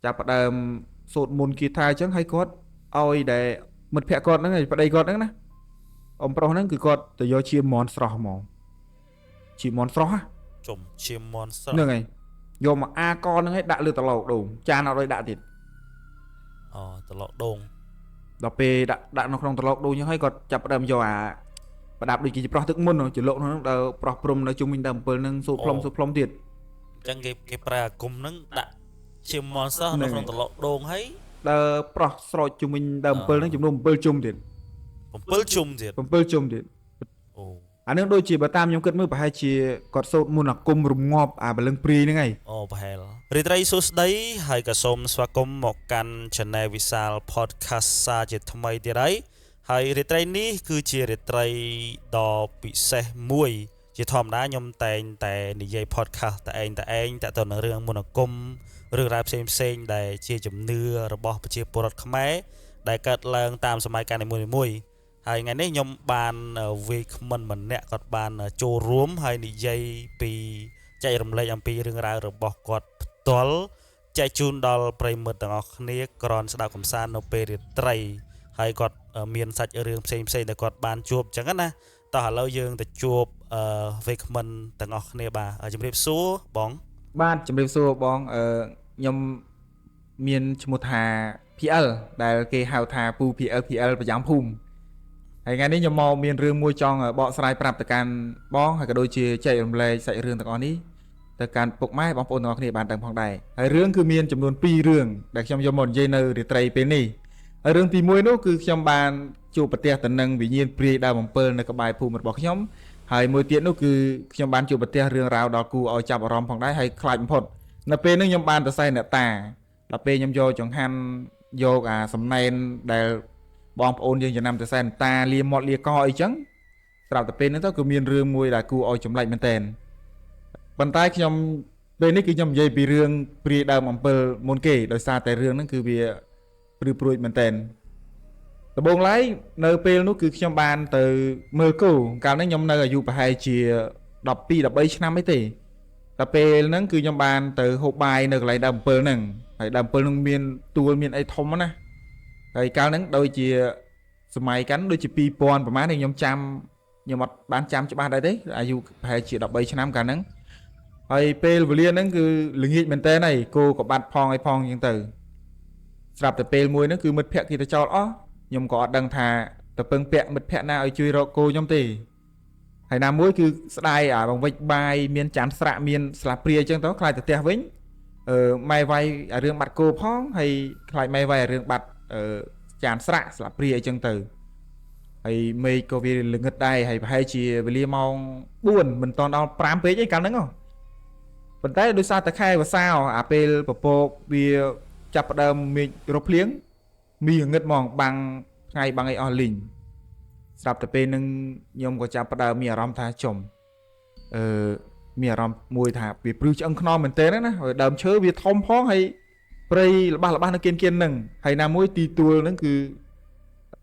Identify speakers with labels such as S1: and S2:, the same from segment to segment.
S1: ចាប់ផ្ដើមសូត្រមន្តគាថាអញ្ចឹងហើយគាត់ឲ្យដែលមិត្តភក្តិគាត់ហ្នឹងឯងប្តីគាត់ហ្នឹងណាអ៊ំប្រុសហ្នឹងគឺគាត់ទៅយកជាមន់ស្រស់ហ្មងជាមន់ស្រស់
S2: ជុំឈាមមន់ស្រស់
S1: ហ្នឹងហើយយកមកអាកហ្នឹងឯងដាក់លើត្រឡោកដូងចានអត់ឲ្យដាក់ទៀត
S2: អូត្រឡោកដូង
S1: ដល់ពេលដាក់នៅក្នុងត្រឡោកដូងអញ្ចឹងហើយគាត់ចាប់ផ្ដើមយកអាប្រដាប់ដូចជាប្រោះទឹកមុនចលុកហ្នឹងដល់ប្រោះព្រំនៅជុំវិញដើមអំពិលហ្នឹងសូត្រផ្លុំទៀត
S2: អញ្ចឹងគេប្រើអាគមហ្នឹងដាក់ឈាមមន់ស្រស់នៅក្នុងត្រឡោកដូងហើយ
S1: ដល់ប្រោះស្រោចជុំវិញដើមអំពិលហ្នឹងចំនួន7ជុំទៀត
S2: 7ជុំទៀត
S1: 7ជុំទៀត
S2: អូ
S1: អានឹងដូចជាបើតាមខ្ញុំគិតមើលប្រហែលជាគាត់សូត្រមុនអាគមរងាប់អាបលឹងព្រីហ្នឹងហើយ
S2: អូប្រហែលរីត្រីសួស្ដីហើយក៏សូមស្វាគមន៍មកកាន់ Channel វិសាល Podcast សាជាថ្មីទៀតហើយរីត្រីនេះគឺជារីត្រីដ៏ពិសេសមួយជាធម្មតាខ្ញុំតែងតែនិយាយ podcast តែឯងតាក់ទងនឹងរឿងមន្តអាគមរឿងរ៉ាវផ្សេងដែលជាជំនឿរបស់ប្រជាពលរដ្ឋខ្មែរដែលកើតឡើងតាមសម័យកាលនីមួយៗហើយថ្ងៃនេះខ្ញុំបានវាគ្មិនម្នាក់គាត់បានចូលរួមហើយនិយាយពីចែករំលែកអំពីរឿងរ៉ាវរបស់គាត់ផ្ទាល់ចែកជូនដល់ប្រិយមិត្តទាំងអស់គ្នាក្រនស្ដាប់កំសាន្តនៅពេលរាត្រីហើយគាត់មានសាច់រឿងផ្សេងដែលគាត់បានជួបអញ្ចឹងណាតោះឥឡូវយើងទៅជួបវេគ្មិនទាំងអស់គ្នាបាទជំរាបសួរបង
S1: បាទជំរាបសួរបងខ្ញុំមានឈ្មោះថា PL ដែលគេហៅថាពូ PL ប្រចាំភូមិហើយថ្ងៃនេះខ្ញុំមកមានរឿងមួយចង់បកស្រាយប្រាប់ទៅកាន់បងហើយក៏ដូចជាចែករំលែកសាច់រឿងទាំងអស់នេះទៅកាន់ពុកម៉ែបងប្អូនទាំងអស់គ្នាបានដឹងផងដែរហើយរឿងគឺមានចំនួន2រឿងដែលខ្ញុំយកមកនិយាយនៅរាត្រីពេលនេះហើយរឿងទី1នោះគឺខ្ញុំបានជួបប្រទះទៅនឹងវិញ្ញាណព្រាយដើមអំពិលនៅក្បែរភូមិរបស់ខ្ញុំហើយមួយទៀតនោះគឺខ្ញុំបានជួបប្រទះរឿងរ៉ាវដល់គូឲ្យចាប់អារម្មណ៍ផងដែរហើយខ្លាចបំផុតនៅពេលនោះខ្ញុំបានទៅសែនអ្នកតាដល់ពេលខ្ញុំយកចង្ហាន់យកអាសំណែនដែលបងប្អូនយើងចំណាំទៅសែនតាលាមាត់លាកអីចឹងស្រាប់តែពេលហ្នឹងទៅគឺមានរឿងមួយដែលគួរឲ្យចម្លែកមែនតើប៉ុន្តែខ្ញុំពេលនេះគឺខ្ញុំនិយាយពីរឿងព្រាយដើមអំពិលមុនគេដោយសារតែរឿងហ្នឹងគឺវាព្រឺព្រួយមែនតើដំបូងឡើយនៅពេលនោះគឺខ្ញុំបានទៅមើលគោកាលហ្នឹងខ្ញុំនៅអាយុប្រហែលជា12 13ឆ្នាំអីទេដល់ពេលហ្នឹងគឺខ្ញុំបានទៅហូបបាយនៅកន្លែងដើមអំពិលហ្នឹងហើយដើមអំពិលហ្នឹងមានទួលមានអីធំណាហើយកាលហ្នឹងដូចជាសម័យកាន់ដូចជា2000ប្រហែលនេះខ្ញុំខ្ញុំអត់បានចាំច្បាស់ដែរទេអាយុប្រហែលជា13ឆ្នាំកាលហ្នឹងហើយពេលវេលាហ្នឹងគឺល្ងាចមែនតើហើយគោក៏បាត់ផងអីផងអញ្ចឹងទៅស្រាប់តែពេលមួយហ្នឹងគឺមិត្តភក្តិគេទៅចោលអស់ខ្ញុំក៏អត់ដឹងថាទៅពឹងពាក់មិត្តភក្តិណាឲ្យជួយរកគោខ្ញុំទេហើយណាមួយគឺស្ដាយអាបងវិចបាយមានចានស្រាក់មានស្លាបព្រាអញ្ចឹងទៅខ្លាចទៅផ្ទះវិញម៉ែវាយអារឿងបាត់គោផងហើយខ្លាចម៉ែវាយអារឿងបាត់ចានស្រាក់ស្លាបព្រាអីចឹងទៅហើយមេឃក៏វាល្ងឹតដែរហើយប្រហែលជាវេលាម៉ោង4មិនតន់ដល់5ពេកអីកាលហ្នឹងប៉ុន្តែដោយសារតែខែវស្សាអាពេលពពកវាចាប់ផ្ដើមមេឃរកភ្លៀងមីងងឹតហ្មងបាំងថ្ងៃបាំងអីអស់លីងស្រាប់តែពេលហ្នឹងខ្ញុំក៏ចាប់ផ្ដើមមានអារម្មណ៍ថាចំមានអារម្មណ៍មួយថាវាព្រឺឆ្អឹងខ្នងមែនតើណាហើយដើមឈើវាធំផងហើយព្រៃរបស់នៅគៀនហ្នឹងហើយណាមួយទីទួលហ្នឹងគឺ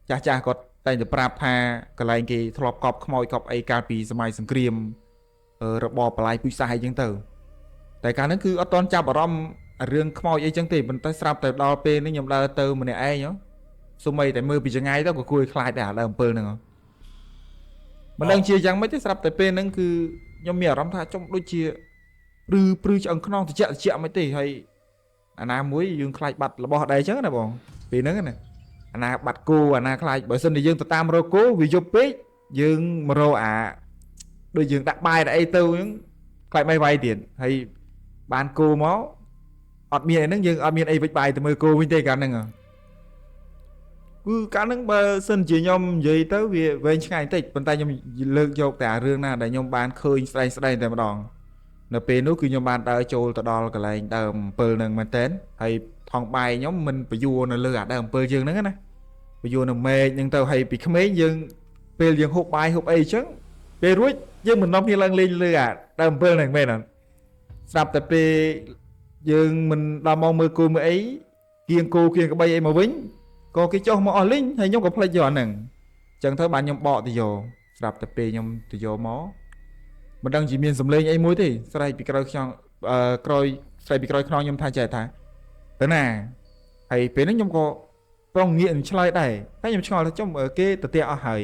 S1: ចាស់គាត់តែងតែប្រាប់ថាកន្លែងគេធ្លាប់កប់ខ្មោចកប់អីកាលពីសម័យសង្គ្រាមរបបបលាយពូជសាសអីចឹងទៅតែកាលហ្នឹងគឺអត់តន់ចាប់អារម្មណ៍រឿងខ្មោចអីចឹងទេប៉ុន្តែស្រាប់តែដល់ពេលនេះខ្ញុំដើរទៅម្នាក់ឯងសូម្បីតែមើលពីចង្អាយទៅក៏គួរឲ្យខ្លាចដែរដើមអំពិលហ្នឹងមិនដឹងជាយ៉ាងម៉េចទេស្រាប់តែពេលហ្នឹងគឺខ្ញុំមានអារម្មណ៍ថាចំដូចជាព្រឺឆ្អឹងខ្នងត្រជាក់មិនទេហើយអាណាមួយយើងខ្លាចបាត់របស់ដែរអញ្ចឹងណាបងពេលហ្នឹងណាអាណាបាត់គោអាណាខ្លាចបើសិនតែយើងទៅតាមរកគោវាយប់ពេកយើងមករកដូចយើងដាក់បាយដាក់អីទៅអញ្ចឹងខ្លាចមិនវាយទៀតហើយបានគោមកអត់មានអីហ្នឹងយើងអត់មានអីវិចបាយទៅមើលគោវិញទេកាលហ្នឹងគឺកាលហ្នឹងបើសិនជាខ្ញុំនិយាយទៅវាវែងឆ្ងាយបន្តិចប៉ុន្តែខ្ញុំលើកយកតែរឿងណាដែលខ្ញុំបានឃើញស្ដែងតែម្ដងនៅពេលនោះគឺខ្ញុំបានដើរចូលទៅដល់កន្លែងដើមអំពិលហ្នឹងមែនតើហើយថងបាយខ្ញុំមិនបយួរនៅលើអាដើមអំពិលយើងហ្នឹងណាបយួរនៅមេឃហ្នឹងទៅហើយពីក្មេងយើងពេលយើងហូបបាយហូបអីអញ្ចឹងពេលរួចយើងមិននាំគ្នាឡើងលេងលើអាដើមអំពិលហ្នឹងមែនអត់ស្រាប់តែពេលយើងមិនដល់មកមើលគោមើលអីគៀងគោគៀងក្បីអីមកវិញក៏គេចុះមកអស់លីងហើយខ្ញុំក៏ភ្លេចយកអាហ្នឹងអញ្ចឹងទៅបានខ្ញុំបកទៅយកស្រាប់តែពេលខ្ញុំទៅយកមកមិនដឹងជាមានសម្លេងអីមួយទេស្រែកពីក្រោយខ្នងក្រោយស្រែកពីក្រោយខ្នងខ្ញុំថាចេះថា ទៅណាហើយពេលហ្នឹងខ្ញុំក៏ប្រងងាកឆ្លើយដែរតែខ្ញុំឆ្ងល់ថាចុះគេទៅផ្ទះអស់ហើយ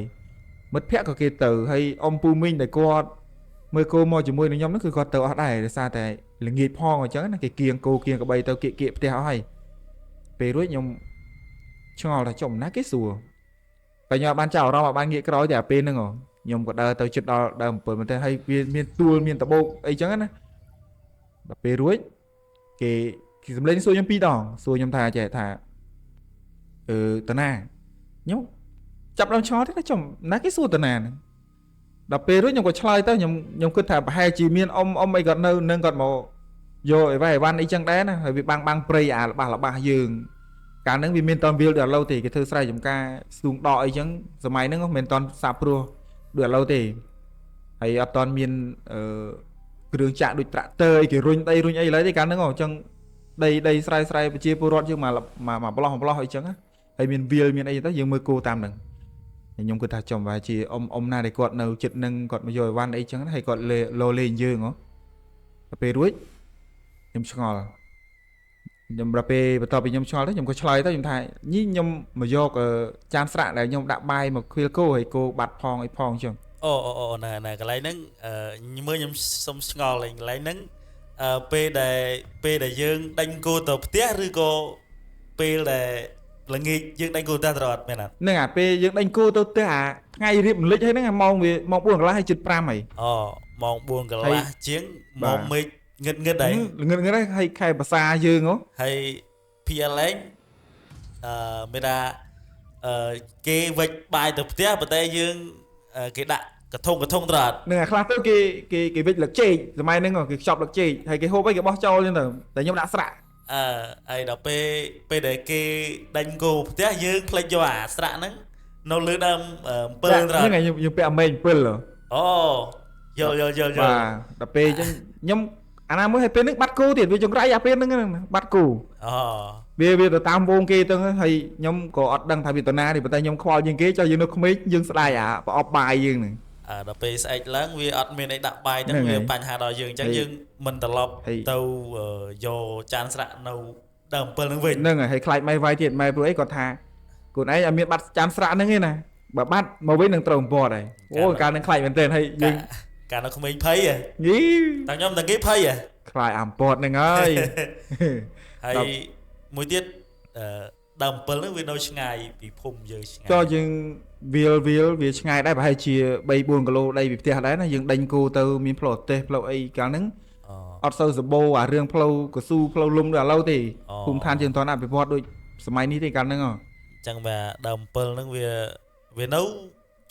S1: មិត្តភ័ក្តិក៏គេទៅហើយអ៊ំពូមីងដែលគាត់មើលគោមកជាមួយនឹងខ្ញុំហ្នឹងគឺគាត់ទៅអស់ដែរដោយសារតែល្ងាចផងអញ្ចឹងណាគេគៀងគោគៀងក្បីទៅគៀកផ្ទះអស់ហើយពេលរួចខ្ញុំឆ្ងល់ថាចុះណាគេសួរតែខ្ញុំបានចាប់អារម្មណ៍បានងាកក្រោយតែពេលហ្នឹងខ្ញុំក៏ដើរទៅជិតដល់ដើម7មែនទេហើយវាមានទួលមានដបោកអីចឹងណាដល់ពេលរួចគេសម្លេងសួរខ្ញុំ2 ដងសួរខ្ញុំថាចេះថាតាណាខ្ញុំចាប់ដល់ឆ្ងល់ទេចុះណាគេសួរតាណាហ្នឹងដល់ពេលរួចខ្ញុំក៏ឆ្លើយទៅខ្ញុំគិតថាប្រហែលជាមានអ៊ំអីគាត់នៅនឹងគាត់មកយកអីវ៉ាន់អីចឹងដែរណាហើយវាបាំងព្រៃអារបស់យើងកាលហ្នឹងវាមានតនវាលដល់ឥឡូវទេគេធ្វើស្រែចម្ការស្ទូងដកអីចឹងសម័យហ្នឹងមិនមែនតនសាប់ព្រោះដូចឥឡូវទេហើយអត់តនមានគ្រឿងចាក់ដូចត្រាក់ទ័រអីគេរុញដីរុញអីឡើយទេកាលហ្នឹងអញ្ចឹងដីស្រែប្រជាពលរដ្ឋយើងមកប្លោះអីចឹងហើយមានវាលមានអីទៅយើងមើលគោតាមហ្នឹងខ្ញុំគិតថាចំវាជាអ៊ំណាដែលគាត់នៅចិត្តនឹងគាត់មកយកអីវ៉ាន់អីចឹងហើយគាត់លោលេងយើងទៅពេលរួចខ្ញុំឆ្ងល់ខ្ញុំដល់ពេលបន្ទាប់ពីខ្ញុំឆ្ងល់ទៅខ្ញុំក៏ឆ្លើយទៅខ្ញុំថាញីខ្ញុំមកយកចានស្រាក់ដែលខ្ញុំដាក់បាយមកខ្វៀលគោហើយគោបាត់ផងអីផងចឹង
S2: អូណែកន្លែងហ្នឹងមើលខ្ញុំសុំឆ្ងល់លេងកន្លែងហ្នឹងពេលដែលយើងដេញគោទៅផ្ទះឬក៏ពេលដែលល្ងាចយើងដេញគោទៅត្រអត់មែនអត់
S1: ហ្នឹងអាពេលយើងដេញគោទៅផ្ទះអាថ្ងៃរៀបរំលឹកហើយហ្នឹងម៉ោង4 កន្លះហើយជិត5ហើយ
S2: ម៉ោង4 កន្លះជាងម៉ោងមេឃងឹតហើយ
S1: ងឹតហើយខែភាសាយើង
S2: ហើយភីអលេងមានថាគេវិចបាយទៅផ្ទះប៉ុន្តែយើងគេដាក់កធុងត្រអត់
S1: ហ្នឹងអាខ្លះទៅគេវិចលឹកចេកសម័យហ្នឹងគេខ្ចប់លឹកចេកហើយគេហូបអីគេបោះចោលចឹងទៅតែខ្ញុំដាក់ស្រាក់
S2: ហើយដល់ពេលដែលគេដេញគោផ្ទះយើងផ្លេចយកអាស្រាក់ហ្នឹងនៅលើដើម7ត្រង់
S1: ហ្នឹងខ្ញុំពាក់អាមេង7
S2: យល់
S1: បាទដល់ពេលអញ្ចឹងខ្ញុំអាណាមួយឲ្យពេលហ្នឹងបាត់គោទៀតវាចង្រៃអាពេលហ្នឹងបាត់គោវាទៅតាមវងគេទៅហើយខ្ញុំក៏អត់ដឹងថាវាតាណាទេប៉ុន្តែខ្ញុំខ្វល់ជាងគេចុះយើងនៅក្មេងយើងស្ដាយប្រអប់បាយយើងហ្នឹង
S2: ដល់ពេលស្អែកឡើងវាអត់មានអីដាក់បាយហ្នឹងវាបញ្ហាដល់យើងអញ្ចឹងយើងមិនត្រឡប់ទៅយកចានស្រាក់នៅដើម7ហ្នឹងវិញ
S1: ហ្នឹងហើយខ្លាចម៉ែវាយទៀតម៉ែព្រោះអីគាត់ថាខ្លួនឯងអត់មានបាត់ចានស្រាក់ហ្នឹងទេណាបើបាត់មកវិញនឹងត្រូវបំពត់ហើយអូកាលហ្នឹងខ្លាចមែនទែនហើយយើង
S2: កាលនៅក្មេងភ័យហ៎តែខ្ញុំតែគេភ័យហ៎
S1: ខ្លាចអាំពត់ហ្នឹងហើយ
S2: ហើយមួយទៀតដើម7ហ្នឹងវានៅឆ្ងាយពីភូមិយើងឆ្ងាយ
S1: ចុះយើងវាឆ្ងាយដែរប្រហែលជា3-4 គីឡូដីពីផ្ទះដែរណាយើងដេញគោទៅមានផ្លូវទេសផ្លូវអីកាលហ្នឹងអត់សូវសម្បូរអារឿងផ្លូវកស៊ូផ្លូវលំដូចឥឡូវទេភូមិឋានយើងមិនទាន់អភិវឌ្ឍដូចសម័យនេះទេកាលហ្នឹង
S2: អញ្ចឹងបាទដើម7ហ្នឹងវានៅ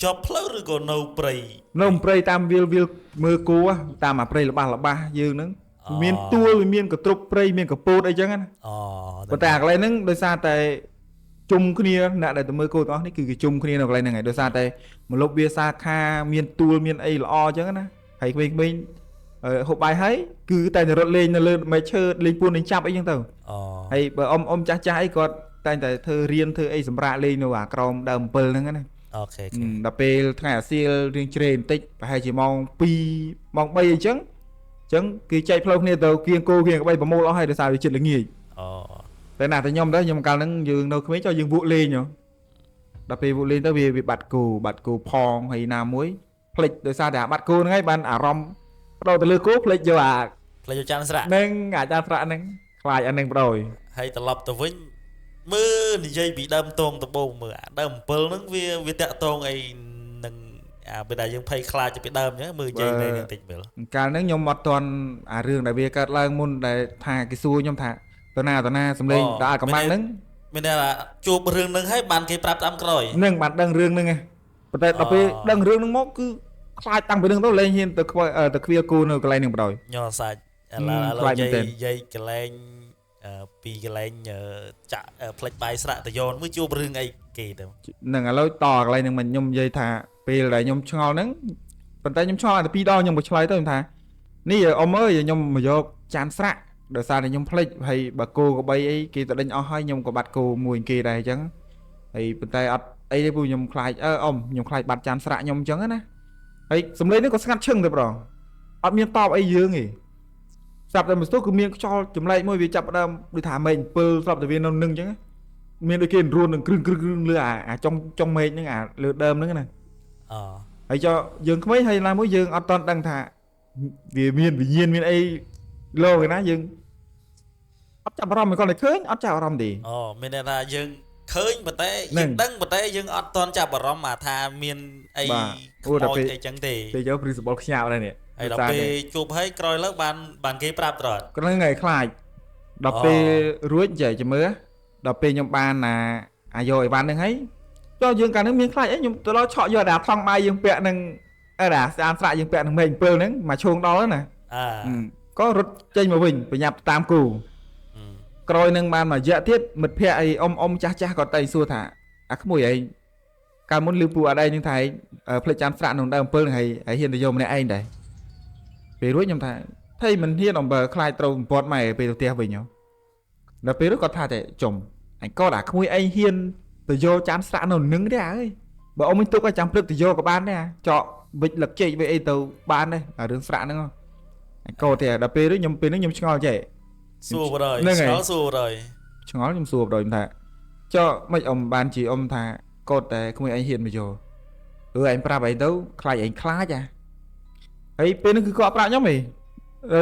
S2: ជាប់ផ្លូវឬក៏នៅព្រៃ
S1: តាមវាលមើលគោតាមអាព្រៃរបស់យើងហ្នឹងមានទួលមានកត្រុបព្រៃមានកពោតអីចឹងណាប៉ុន្តែអាកន្លែងហ្នឹងដោយសារតែជុំគ្នាអ្នកដែលទៅមើលគោទាំងអស់នេះគឺគេជុំគ្នានៅកន្លែងហ្នឹងហើយដោយសារតែមលប់វាសាខាមានទួលមានអីល្អចឹងណាហើយក្មេងហូបបាយហើយគឺតែរត់លេងនៅលើមែកឈើលេងពួនលេងចាប់អីចឹងទៅហើយបើអ៊ំចាស់អីគាត់តែងតែធ្វើរៀនធ្វើអីសម្រាប់លេងនៅអាក្រោមដើម7ហ្នឹងណា
S2: អូខេ
S1: ដល់ពេលថ្ងៃអាសៀលរៀងជ្រេបន្តិចប្រហែលជាម៉ោង2ម៉ោង3អញ្ចឹងគេចែកផ្លូវគ្នាទៅគៀងគោគៀងក្បីប្រមូលអស់ហើយដោយសារវាចិត្តល្ងាចតែណាតែខ្ញុំកាលហ្នឹងយើងនៅក្មេងចុះយើងវក់លេងដល់ពេលវក់លេងទៅវាបាត់គោផងហើយណាមួយផ្លិចដោយសារតែបាត់គោហ្នឹងហើយបានអារម្មណ៍បដូរទៅលើគោផ្លិចយក
S2: ចានស្រាក់
S1: ហ្នឹងអាចានស្រាក់ហ្នឹងខ្លាចអាហ្នឹងបដូរ
S2: ហើយត្រឡប់ទៅវិញមើលនិយាយពីដើមតងដំបូងមើលអាដើម7ហ្នឹងវាតាក់តងអីនឹងពេលដែលយើងភ័យខ្លាចពីដើមអញ្ចឹងមើលនិយាយនេះបន្តិចមើល
S1: កាលហ្នឹងខ្ញុំអត់ទាន់អារឿងដែលវាកើតឡើងមុនដែលថាគេសួរខ្ញុំថាតាណាសំឡេងដល់កម្លាំងហ្នឹង
S2: មានថាជួបរឿងហ្នឹងហើយបានគេប្រាប់តាមក្រោយ
S1: ហ្នឹងបានដឹងរឿងហ្នឹងប៉ុន្តែដល់ពេលដឹងរឿងហ្នឹងមកគឺខ្លាចតាំងពីហ្នឹងទៅលែងហ៊ានទៅខ្វៀលគូនៅកន្លែងហ្នឹងបណ្ដោយ
S2: ញ័រសាច់ឥឡូវនិយាយកន្លែងពីកន្លែងចាក់ផ្លិចបាយស្រាក់តយ៉នមួយជួបរឿងអីគេទៅ
S1: ហ្នឹងឥឡូវតកន្លែងហ្នឹងខ្ញុំនិយាយថាពេលដែលខ្ញុំឆ្ងល់ហ្នឹងប៉ុន្តែខ្ញុំឆ្ងល់តែ2 ដងខ្ញុំក៏ឆ្លើយទៅខ្ញុំថានេះអ៊ំអើយខ្ញុំមកយកចានស្រាក់ដោយសារតែខ្ញុំផ្លិចហើយបើគោក៏បីអីគេទៅដេញអស់ហើយខ្ញុំក៏បាត់គោមួយគេដែរអញ្ចឹងហើយប៉ុន្តែអត់អីទេពូខ្ញុំខ្លាចអ៊ំខ្ញុំខ្លាចបាត់ចានស្រាក់ខ្ញុំអញ្ចឹងណាហើយសំឡេងនេះក៏ស្ងាត់ឈឹងទៅប្រងអត់មានតបអីយើងទេ ស្រាប់តែមិនស្ទុះគឺមានខ្យល់ចម្លែកមួយវាចាប់ផ្ដើមដូចថាមេឃ7ស្រាប់តែវានៅនឹងអញ្ចឹងមានដូចគេរួននឹងគ្រឹងលើអាចុងមេឃហ្នឹងអាលើដើមហ្នឹងណា ហើយចុះយើងក្មេងហើយឡើងមួយយើងអត់តន់ដឹងថាវាមានវិញ្ញាណមានអីលោគេណាយើងអត់ចាប់អារម្មណ៍គាត់តែឃើញអត់ចាប់អារម្មណ៍ទេ
S2: មានន័យថាយើងឃើញប៉ុន្តែយើងដឹងប៉ុន្តែយើងអត់តន់ចាប់អារម្មណ៍ថាមានអីខ្មោចអីចឹងទេ
S1: ពេលយក principle ខ្ញាប់ដែរនេះ
S2: ហើយដល់ពេលជួបហើយក្រោយលើបានគេប្រាប់ត្រត់
S1: ហ្នឹងហើយខ្លាចដល់ពេលរួចចេះមើលដល់ពេលខ្ញុំបានអាយកអីវ៉ាន់ហ្នឹងហើយចុះយើងកាលហ្នឹងមានខ្លាចអីខ្ញុំទៅដល់ឆក់យកអាថង់បាយយើងពាក់នឹងអាស្អាតស្រាក់យើងពាក់នឹងមេឃ7ហ្នឹងមកឈោងដល់ណាក៏រត់ចេញមកវិញប្រញាប់តាមគូក្រោយនឹងបានមករយៈទៀតមិត្តភ័ក្ដិអីអ៊ំចាស់ក៏តែសួរថាអាក្មួយឯងកាលមុនលឺពូអត់ឯងនឹងថាផ្លេចចាំស្រាក់ក្នុងដើម7ហ្នឹងហើយហ៊ានទៅយកម្នាក់ឯងដែរពេលរួចខ្ញុំថាថៃមិនហ៊ានអំបើខ្លាចត្រូវបំពត់ម៉ែពេលទៅផ្ទះវិញដល់ពេលនោះគាត់ថាតែចុំអញក៏អាក្មួយឯងហ៊ានទៅយកចាំស្រាក់នៅនឹងទេអើយបើអ៊ំមិនទុកឲ្យចាំព្រឹកទៅយកក៏បានដែរចកវិចលឹកជែកវិអីទៅបានដែររឿងស្រាក់ហ្នឹងអញក៏តែដល់ពេលនេះខ្ញុំឆ្ងល់ចេះ
S2: សួរបដ ாய் ឆ្ងល់សួរបដ ாய்
S1: ឆ្ងល់ខ្ញុំសួរបដ ாய் ថាចុះមិនអ៊ំបានជាអ៊ំថាកូនតែក្មួយឯងហ៊ានមកយកឯងប្រាប់ឯងទៅខ្លាចឯងខ្លាចហើយពេលហ្នឹងគឺគាត់ប្រាប់ខ្ញុំឯង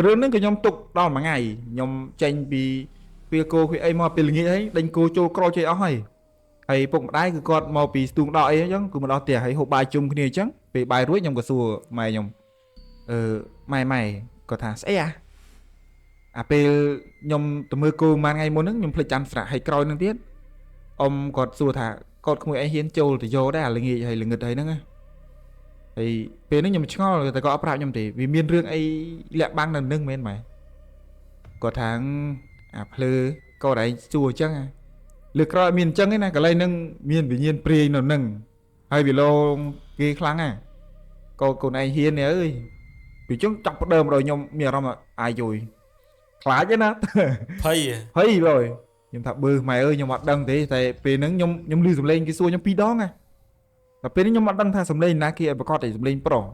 S1: រឿងហ្នឹងក៏ខ្ញុំទុកដល់មួយថ្ងៃខ្ញុំចេញពីវាគោវាអីមកពេលល្ងាចហើយដេញគោចូលក្រោយចេះអស់ហើយពុកម្ដាយគឺគាត់មកពីស្ទូងដកអីអញ្ចឹងគឺមកដល់ផ្ទះហើយហូបបាយជុំគ្នាអញ្ចឹងពេលបាយរួចខ្ញុំក៏សួរម៉ែខ្ញុំម៉ែគាត់ថាស្អីអាពេលខ្ញុំទៅមើលគោមួយថ្ងៃមុនហ្នឹងខ្ញុំភ្លេចចាំស្រាក់ហើយក្រោយហ្នឹងទៀតអ៊ំគាត់សួរថាកូនក្មួយឯងហ៊ានចូលទៅយកដែរអាល្ងាចហើយល្ងឹតហើយហ្នឹងហើយពេលហ្នឹងខ្ញុំឆ្ងល់តែគាត់អត់ប្រាប់ខ្ញុំទេវាមានរឿងអីលាក់បាំងនៅនឹងមែនម៉ែគាត់ថាអាភ្លើកូនឯងសួរអញ្ចឹងលើក្រោយមានអញ្ចឹងឯណាកន្លែងហ្នឹងមានវិញ្ញាណព្រាយនៅនឹងហើយវាលោងគេខ្លាំងកូនឯងហ៊ាននេះអើយពីចឹងចាប់ផ្ដើមដល់ខ្ញុំមានអារម្មណ៍អាយយខ្លាចណា
S2: ភ័យ
S1: ឡើយខ្ញុំថាបើម៉ែអើយខ្ញុំអត់ដឹងទេតែពេលហ្នឹងខ្ញុំឮសំឡេងគេសួរខ្ញុំ2ដងតែពេលនេះខ្ញុំអត់ដឹងថាសំឡេងណាគេឲ្យប្រកាសតែសំឡេងប្រុស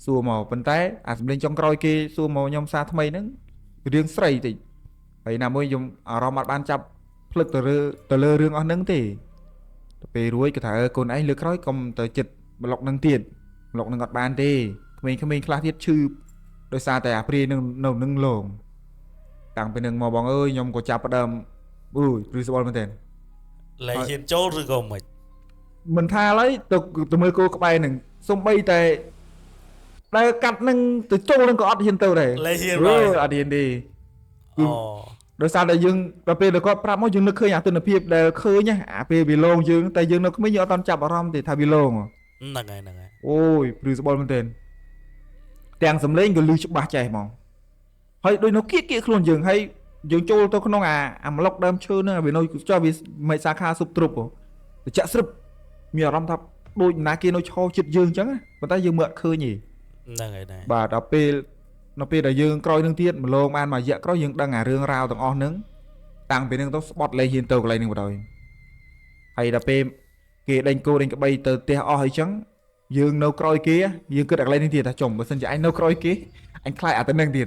S1: សួរមកប៉ុន្តែអាសំឡេងចុងក្រោយគេសួរមកខ្ញុំសារថ្មីហ្នឹងរឿងស្រីតិចហើយណាមួយខ្ញុំអារម្មណ៍អត់បានចាប់ភ្លឹកទៅលើរឿងអស់ហ្នឹងទេទៅពេលរួចគេថាកូនឯងលើក្រោយកុំទៅចិត្តប្លុកហ្នឹងទៀតប្លុកហ្នឹងអត់បានទេក្មេងៗខ្លះទៀតឈឺដោយសារតែអាព្រាយនឹងនៅនឹងលងតាំងពីនឹងមកបងអើយខ្ញុំក៏ចាប់ផ្ដើមព្រឺស្បល់មែនទេ
S2: លែងហ៊ានចូលឬក៏
S1: មិនថាឡើយទៅមើលគោក្បែរហ្នឹងសំបីតែដែលកាត់នឹងទៅចូលនឹងក៏អត់ហ៊ានទៅដែរ
S2: លែងហ៊ាន
S1: អត់ហ៊ានទេដោយសារតែយើងដល់ពេលគាត់ប្រាប់មកយើងនឹកឃើញអាទិដ្ឋភាពដែលឃើញអាពេលវាលងយើងតែយើងនៅក្មេងយើងអត់តាមចាប់អារម្មណ៍ទេថាវាលង
S2: ហ្នឹងហើយ
S1: អូយព្រឺស្បល់មែនទេទាំងសំឡេងក៏លឺច្បាស់ចេះហ្មងហើយដូចនៅគៀកខ្លួនយើងហើយយើងចូលទៅក្នុងអាម្លុកដើមឈើហ្នឹងវានៅចុះវាមិនសាខាស៊ុបទ្រុបទៅចាក់ស្រឹបមានអារម្មណ៍ថាដូចណាគេនៅឈរចិត្តយើងអញ្ចឹងប៉ុន្តែយើងមើលអត់ឃើញទេ
S2: ហ្នឹងហើយដែរ
S1: បាទដល់ពេលនៅពេលដែលយើងក្រោយនឹងទៀតម្លងបានមករយៈក្រោយយើងដឹងអារឿងរ៉ាវទាំងអស់ហ្នឹងតាំងពីហ្នឹងទៅស្បត់លេងហ៊ានទៅកន្លែងហ្នឹងបណ្ដោយហើយដល់ពេលគេដេញគោដេញក្បីទៅផ្ទះអស់អីចឹងយើងនៅក្រោយគេយើងគិតតែកន្លែងនេះទៀតថាចំបើសិនជាអញនៅក្រោយគេអញខ្លាចអាទៅនឹងទៀត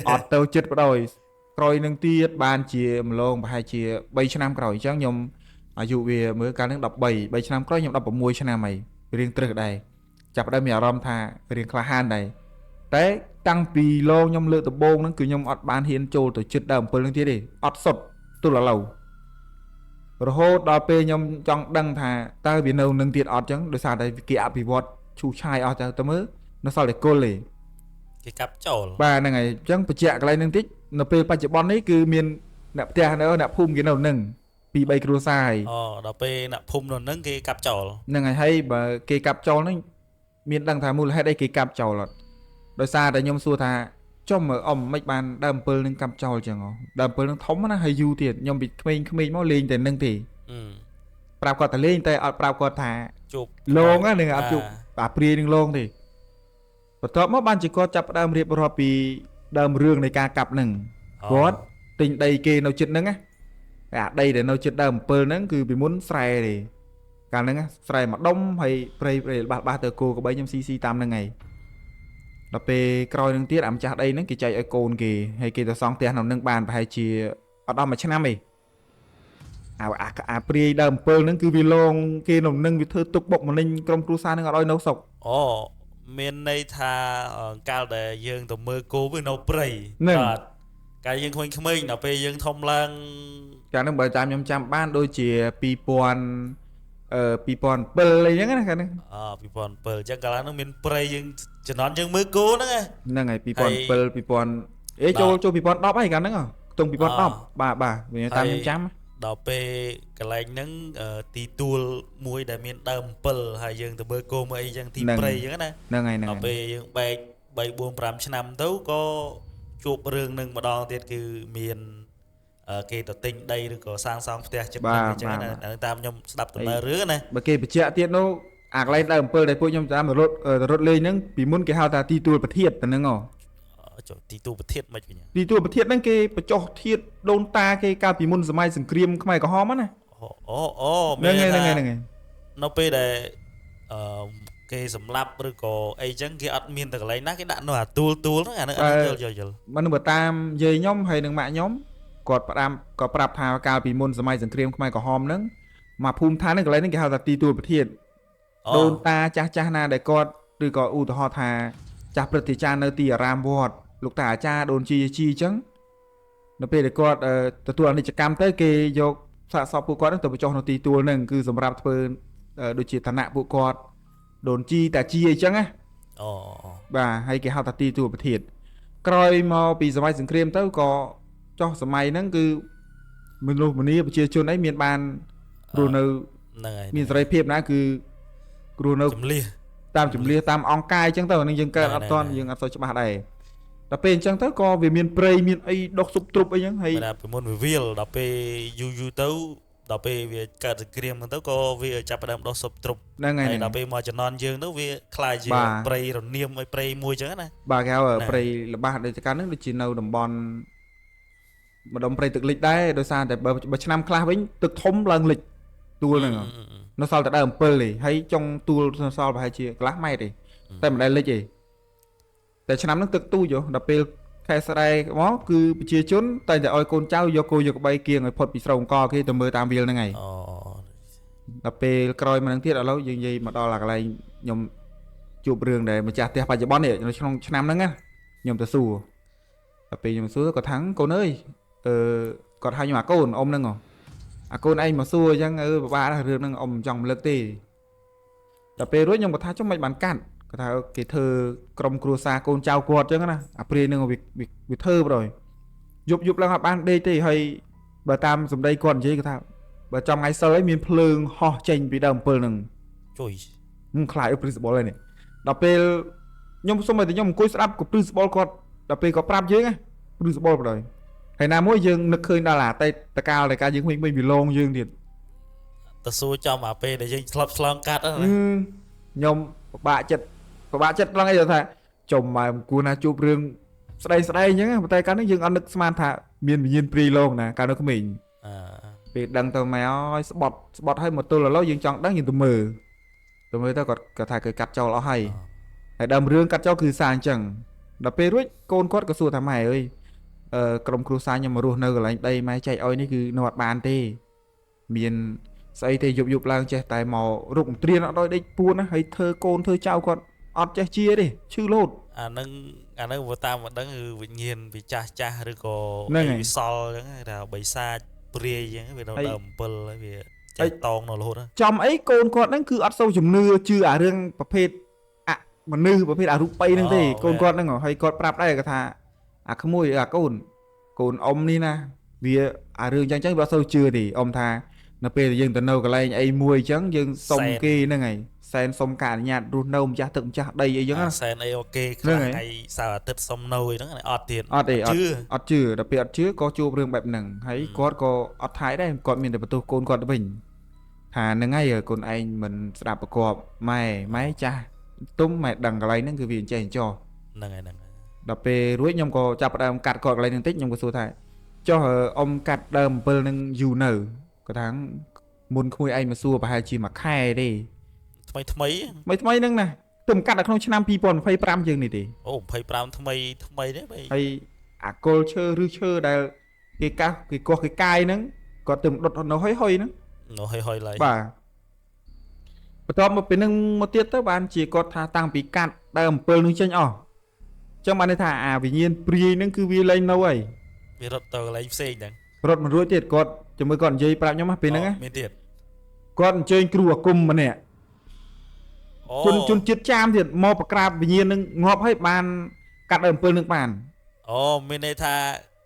S1: អត់ទៅចិត្តបណ្ដោយក្រោយនឹងទៀតបានជាម្លងប្រហែលជា3ឆ្នាំក្រោយអញ្ចឹងខ្ញុំអាយុវាមើលកាលហ្នឹង13ឆ្នាំក្រោយខ្ញុំ16ឆ្នាំហើយរៀងត្រឹសដែរចាប់ផ្ដើមមានអារម្មណ៍ថារៀងក្លាហានដែរតែតាំងពីលងខ្ញុំលើកដំបូងហ្នឹងគឺខ្ញុំអត់បានហ៊ានចូលទៅចិត្តដើម7ហ្នឹងទៀតទេអត់សុទ្ធទល់ឥឡូវរហូតដល់ពេលខ្ញុំចង់ដឹងថាតើវានៅនឹងទៀតអត់ចឹងដោយសារតែគេអភិវឌ្ឍឈូសឆាយអស់ទៅមើលនៅសល់តែគល់ទេ
S2: គេកាប់ចូល
S1: បាទហ្នឹងហើយអញ្ចឹងបញ្ជាក់កន្លែងហ្នឹងតិចនៅពេលបច្ចុប្បន្ននេះគឺមានអ្នកផ្ទះនៅអ្នកភូមិគេនៅនឹង2-3គ្រួសារហើយ
S2: ដល់ពេលអ្នកភូមិនៅនឹងគេកាប់ចោល
S1: ហ្នឹងហើយបើគេកាប់ចោលហ្នឹងមានដឹងថាមូលហេតុអីគេកាប់ចោលអត់ដោយសារតែខ្ញុំសួរថាចុំមើលអ៊ំមិនបានដើម7នឹងកាប់ចោលចឹងដើម7នឹងធំណាហើយយូរទៀតខ្ញុំពីក្មេងៗមកលេងតែនឹងទេប្រាប់គាត់តែលេងតែអត់ប្រាប់គាត់ថា
S2: ជប់
S1: លងហ្នឹងអត់ជប់អាព្រាយនឹងលងទេបន្ទាប់មកបានជាគាត់ចាប់ផ្ដើមរៀបរាប់ពីដើមរឿងនៃការកាប់ហ្នឹងគាត់ទិញដីគេនៅចិត្តហ្នឹងណាអាដីដែលនៅចិត្តដើម7ហ្នឹងគឺពីមុនស្រែទេកាលហ្នឹងស្រែមួយដុំហើយព្រៃបាសទៅគោក្បីខ្ញុំស៊ីតាមហ្នឹងហើយ ដល់ពេលក្រោយនឹងទៀតអាម្ចាស់ដីហ្នឹងគេចែកឲ្យកូនគេហើយគេទៅសង់ផ្ទះនៅនឹងបានប្រហែលជាអត់ដល់មួយឆ្នាំទេអាព្រាយដើម7ហ្នឹងគឺវាលងគេនៅនឹងវាធ្វើទុកបុកម្នេញក្រុមគ្រួសារហ្នឹងអត់ឲ្យនៅសុខ
S2: អូមានន័យថាកាលដែលយើងទៅមើលគោវានៅព្រៃបាទកាលយើងក្មេងៗដល់ពេលយើងធំឡើង
S1: កាលហ្នឹងបើតាមខ្ញុំចាំបានដូចជា2000 2007អីចឹងណាកាលហ្នឹង
S2: 2007អញ្ចឹងកាលហ្នឹងមានព្រៃយើងជំនាន់យើងមើលគោហ្នឹង
S1: ហើយ2007 2000ចូល2010ហើយកាលហ្នឹងខ្ទង់2010បាទវាតាមខ្ញុំចាំ
S2: ដល់ពេលកន្លែងហ្នឹងទីទួលមួយដែលមានដើម7ហើយយើងទៅមើលគោមើលអីចឹងទីព្រៃចឹងណា
S1: ហ្នឹងហើយ
S2: ដល់ពេលយើងបែក3 4 5ឆ្នាំទៅក៏ជួបរឿងនឹងម្ដងទៀតគឺមានគេទៅទិញដីឬក៏សាងសង់ផ្ទះចិត្តហ្នឹងអញ្ចឹងណាតាមខ្ញុំស្ដាប់ដំណើររឿងណា
S1: បើគេបញ្ជាក់ទៀតនោះអាកន្លែងដើម7ដែលពួកខ្ញុំតាមរត់លេងហ្នឹងពីមុនគេហៅថាទីទួលប្រធាតតែហ្នឹង
S2: ទីទួលប្រធាតមិនវិញ
S1: ទីទួលប្រធាតហ្នឹងគេបញ្ចុះធាតដូនតាគេកាលពីមុនសម័យសង្គ្រាមខ្មែរក្រហមណា
S2: អូ
S1: ហ្នឹងហើយ
S2: នៅពេលដែលគេសម្លាប់ឬក៏អីចឹងគេអត់មានតែកន្លែងណាគេដាក់នៅអាទួលហ្នឹងអាហ្នឹងយល់
S1: មិនបើតាមយាយខ្ញុំហើយនឹងម៉ាក់ខ្ញុំគាត់ប្រាប់ថាកាលពីមុនសម័យសង្គ្រាមខ្មែរក្រហមហ្នឹងមកភូមិឋានហ្នឹងកន្លែងហ្នឹងគេហៅថាទីទួលប្រធាតដូនតាចាស់ណាដែលគាត់ឬក៏ឧទាហរណ៍ថាចាស់ព្រឹទ្ធាចារ្យនៅទីអារាមវត្តលោកតាអាចារ្យដូនជីអញ្ចឹងនៅពេលដែលគាត់ទទួលអនិច្ចកម្មទៅគេយកសាកសពពួកគាត់ទៅបញ្ចុះនៅទីទួលហ្នឹងគឺសម្រាប់ធ្វើដូចជាឋានៈពួកគាត់ដូនជីតាជីអញ្ចឹងណាបាទហើយគេហៅថាទីទួលប្រធាតក្រោយមកពីសម័យសង្គ្រាមទៅក៏ចុះសម័យហ្នឹងគឺមនុស្សម្នាប្រជាជនអីមានបានរស់នៅ
S2: ហ្នឹងហើយ
S1: មានសេរីភាពណាគឺរស់នៅតាមជំនឿតាមអង្គកាយអញ្ចឹងទៅនឹងយើងកើតអត់ទាន់យើងអត់សូវច្បាស់ដែរដល់ពេលអញ្ចឹងទៅក៏វាមានព្រៃមានអីដុះស៊ុបទ្រុបអីហ្នឹងហើយ
S2: ពីមុនវាវាលដល់ពេលយូរទៅដល់ពេលវាកើតសង្គ្រាមទៅក៏វាចាប់ផ្ដើមដុះស៊ុបទ្រុប
S1: ហ្នឹងហើយ
S2: ដល់ពេលមកជំនាន់យើងទៅវាខ្លាយជាព្រៃរនាមឲ្យព្រៃមួយអញ្ចឹងណា
S1: បាទគេហៅព្រៃល្បាស់ដូចកាលហ្នឹងដូចជានៅតំបន់ម្ដុំព្រៃទឹកលិចដែរដោយសារតែបើឆ្នាំខ្លះវិញទឹកធំឡើងលិចទួលហ្នឹងនៅសល់តែដើម7ទេហើយចុងទួលសល់ប្រហែលជាកន្លះម៉ែត្រទេតែមិនដែលលិចទេតែឆ្នាំហ្នឹងទឹកទូចដល់ពេលខែស្រែមកគឺប្រជាជនតែតែឲ្យកូនចៅយកគោយកក្បីគៀងឲ្យផុតពីស្រោមកគេទៅមើលតាមវាលហ្នឹងហើយដល់ពេលក្រោយមកហ្នឹងទៀតឥឡូវយើងនិយាយមកដល់កន្លែងខ្ញុំជួបរឿងដែលម្ចាស់ផ្ទះបច្ចុប្បន្ននេះនៅក្នុងឆ្នាំហ្នឹងខ្ញុំទៅសួរដល់ពេលខ្ញុំសួរគាត់ថាកូនអើយគាត់ហៅខ្ញុំអាកូនអ៊ំហ្នឹងអាកូនឯងមកសួរអញ្ចឹងពិបាកណាស់រឿងហ្នឹងអ៊ំមិនចង់រំលឹកទេដល់ពេលរួចខ្ញុំគាត់ថាចុះមិនបានកាត់គាត់ថាគេធ្វើក្រុមគ្រួសារកូនចៅគាត់អញ្ចឹងណាអាព្រាយនឹងវាធ្វើប្រយយប់ឡើងអត់បានដេកទេហើយបើតាមសម្ដីគាត់និយាយគាត់ថាបើចំថ្ងៃសិលឯងមានភ្លើងហោះចេញពីដើម7ហ្នឹង
S2: ជួយ
S1: ខ្លាចព្រីសិបលហ្នឹងដល់ពេលខ្ញុំសុំឲ្យតែខ្ញុំអង្គុយស្ដាប់ក៏ព្រីសិបលគាត់ដល់ពេលគាត់ប្រាប់យើងណាព្រីសិបលប្រយហើយណាមួយយើងនឹកឃើញដល់អាតកាលដែលការយើងមិនវាលងយើងទៀត
S2: ទៅសួរចំអាពេលដែលយើងឆ្លប់ឆ្លងកាត់ហ្នឹង
S1: ខ្ញុំពិបាកចិត្តឡើងអីថាចុំមកគួរណាជួបរឿងស្ដីអញ្ចឹងតែកាលនេះយើងអត់នឹកស្មានថាមានវិញ្ញាណព្រាយលងណាកាលនៅក្មេងពេលដឹងទៅមកឲ្យស្បត់ឲ្យមកទល់ឥឡូវយើងចង់ដឹងយើងទៅមើលទៅគាត់ថាគេកាត់ចោលអស់ហើយដើមរឿងកាត់ចោលគឺសារអញ្ចឹងដល់ពេលរួចកូនគាត់ក៏សួរថាម៉ែអើយក្រុមគ្រួសារខ្ញុំមករស់នៅកន្លែងដីម៉ែចែកឲ្យនេះគឺនៅអត់បានទេមានស្អីទេយប់ឡើងចេះតែមករុកត្រៀនអត់ឲ្យដេកពួនណាហើយធ្វើកូនធ្វើចៅគាត់អត់ចេះជាទេឈឺលោត
S2: អាហ្នឹងបើតាមមកដឹងគឺវិញ្ញាណវាចាស់ឬក៏វិសល់អញ្ចឹងថាបិសាចព្រាយអញ្ចឹងវានៅដើម7ហើយវាចេះតងនៅរហូត
S1: ចំអីកូនគាត់ហ្នឹងគឺអត់សូវជំនឿជឿអារឿងប្រភេទមនុស្សប្រភេទអរូបីហ្នឹងទេកូនគាត់ហ្នឹងហើយគាត់ប្រាប់ដែរគាត់ថាអាក្មួយអាកូនអ៊ំនេះណាវាអារឿងអញ្ចឹងវាអត់សូវជឿទេអ៊ំថានៅពេលយើងទៅនៅកន្លែងអីមួយអញ្ចឹងយើងសុំគេហ្នឹងហើយសែនសុំការអនុញ្ញាតរស់នៅម្ចាស់ទឹកម្ចាស់ដីអីចឹងណា
S2: សែនអីអូខេថ្ងៃសៅរ៍អាទិត្យសុំនៅអីហ្នឹងអត់ទៀត
S1: អត់ជឿដល់ពេលអត់ជឿក៏ជួបរឿងបែបហ្នឹងហើយគាត់ក៏អត់ថៃដែរគាត់មានតែបន្ទោសកូនគាត់ទៅវិញថាហ្នឹងហើយកូនឯងមិនស្ដាប់ប្រកបម៉ែចាស់ទុំម៉ែដឹងកន្លែងហ្នឹងគឺវាអញ្ចេះអញ្ចោះ
S2: ហ្នឹងហើយ
S1: ដល់ពេលរួចខ្ញុំក៏ចាប់ផ្ដើមកាត់គាត់កន្លែងហ្នឹងតិចខ្ញុំក៏សួរថាចុះអ៊ំកាត់ដើម7ហ្នឹងយូរនៅគាត់ថាមុនក្មួយឯងមកសួរប្រហែលជាមួយខែទេ
S2: ថ្មី
S1: ហ្នឹងណា ទើបកាត់នៅក្នុងឆ្នាំ2025យើងនេះទេ
S2: អូ25ថ្មីនេះបី
S1: ហើយអាគល់ឈើឬឈើដែលគេកាស់គេកោះគេកាយហ្នឹងគាត់ទើបដុតនៅហុយហ្នឹង
S2: នោះហើយឡើយ
S1: បាទបន្ទាប់មកពីនឹងមកទៀតទៅបានជាគាត់ថាតាំងពីកាត់ដើម7នឹងចេញអស់អញ្ចឹងបានន័យថាអាវិញ្ញាណព្រាយហ្នឹងគឺវាលែងនៅហើយ
S2: វារត់ទៅកន្លែងផ្សេងហ្នឹង
S1: រត់មិនរួចទៀតគាត់ជាមួយគាត់និយាយប្រាប់ខ្ញុំពេលហ្នឹង
S2: មានទៀត
S1: គាត់អញ្ជើញគ្រូអាគមម្នាក់
S2: អូ
S1: ជនជាតិចាមទៀតមកប្រក្រាបវិញ្ញាណនឹងងាប់ហើយបានកាត់ដើម7នឹងបាន
S2: អូមានន័យថា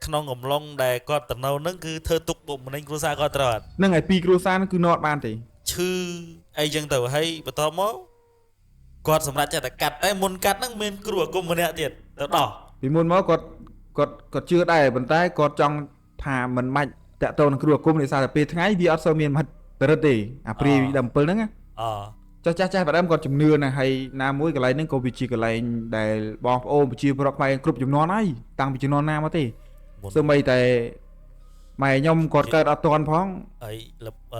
S2: ក្នុងកំឡុងដែលគាត់ទៅនៅហ្នឹងគឺធ្វើទុកបុកម្នេញគ្រួសារគាត់ត្រូវអត់
S1: ហ្នឹងហើយពីគ្រួសារហ្នឹងគឺនត់បានទេ
S2: ឈឺអីចឹងទៅហើយបន្ទាប់មកគាត់សម្រាប់ចេះតែកាត់តែមុនកាត់ហ្នឹងមានគ្រូអាគមម្នាក់ទៀតទៅដោះ
S1: ពីមុនមកគាត់ជឿដែរប៉ុន្តែគាត់ចង់ថាមិនបាច់តាក់ទងនឹងគ្រូអាគមដោយសារតែពេលថ្ងៃវាអត់សូវមានមហិទ្ធិឫទ្ធិទេអាព្រាយដើម7ហ្នឹងណា
S2: អូ
S1: ចាស់បាត់ដើមគាត់ជំនឿណាស់ហើយណាមួយកន្លែងហ្នឹងក៏វាជាកន្លែងដែលបងប្អូនប្រជាពលរដ្ឋខ្មែរគ្រប់ចំនួនហើយតាំងពីចំនួនណាមកទេសូម្បីតែម៉ែខ្ញុំគាត់កើតអត់ទាន់ផង
S2: ហើយ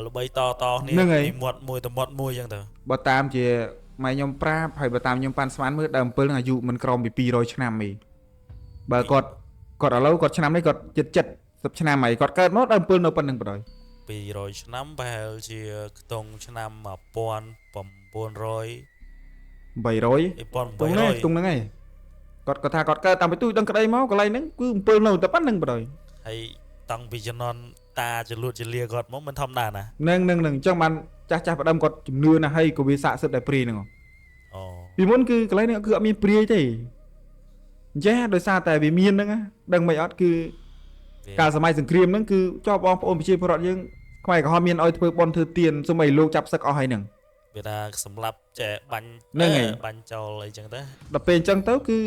S2: ល្បីតគ្នា
S1: ហ្នឹងហើយ
S2: ពីមាត់មួយទៅមាត់មួយចឹងទៅ
S1: បើតាមជាម៉ែខ្ញុំប្រាប់ហើយបើតាមខ្ញុំប៉ាន់ស្មានមើលដើម7ហ្នឹងអាយុមិនក្រោមពី200ឆ្នាំទេបើគាត់ឥឡូវគាត់ឆ្នាំនេះគាត់70ឆ្នាំហើយគាត់កើតមកដើម7នៅប៉ុណ្្នឹងបណ្ដោយ
S2: 200ឆ្នាំប្រហែលជាខ្ទង់ឆ្នាំ1900
S1: 800
S2: 1800
S1: ទុំហ្នឹងឯងគាត់ថាគាត់កើតតាមពីទូចដឹងក្តីមកកន្លែងហ្នឹងគឺ7នៅតែប៉ុណ្្នឹងបណ្ដោយ
S2: ហើយតាំងពីជំនាន់តាចលួតចលាគាត់មកមិនធម្មតាណា
S1: នឹងអញ្ចឹងបានចាស់បាត់ដើមគាត់ជំនឿណាស់ហើយក៏វាស័ក្តិសិទ្ធិដែរព្រាយហ្នឹង
S2: អូ
S1: ពីមុនគឺកន្លែងហ្នឹងគឺអត់មានព្រាយទេអញ្ចឹងដោយសារតែវាមានហ្នឹងដឹងមិនអត់គឺកាលសម័យសង្គ្រាមហ្នឹងគឺជាប់បងប្អូនប្រជាពលរដ្ឋយើងខ្មែរក្រហមមានឲ្យធ្វើបន់ធ្វើទៀនសូម្បីលោកចាប់សឹកអស់ហើយហ្នឹង
S2: វាថាសម្រាប់ចែបាញ់
S1: ហ្នឹងហើយ
S2: បាញ់ចោលអីចឹងទៅ
S1: ដល់ពេលអញ្ចឹងទៅគឺ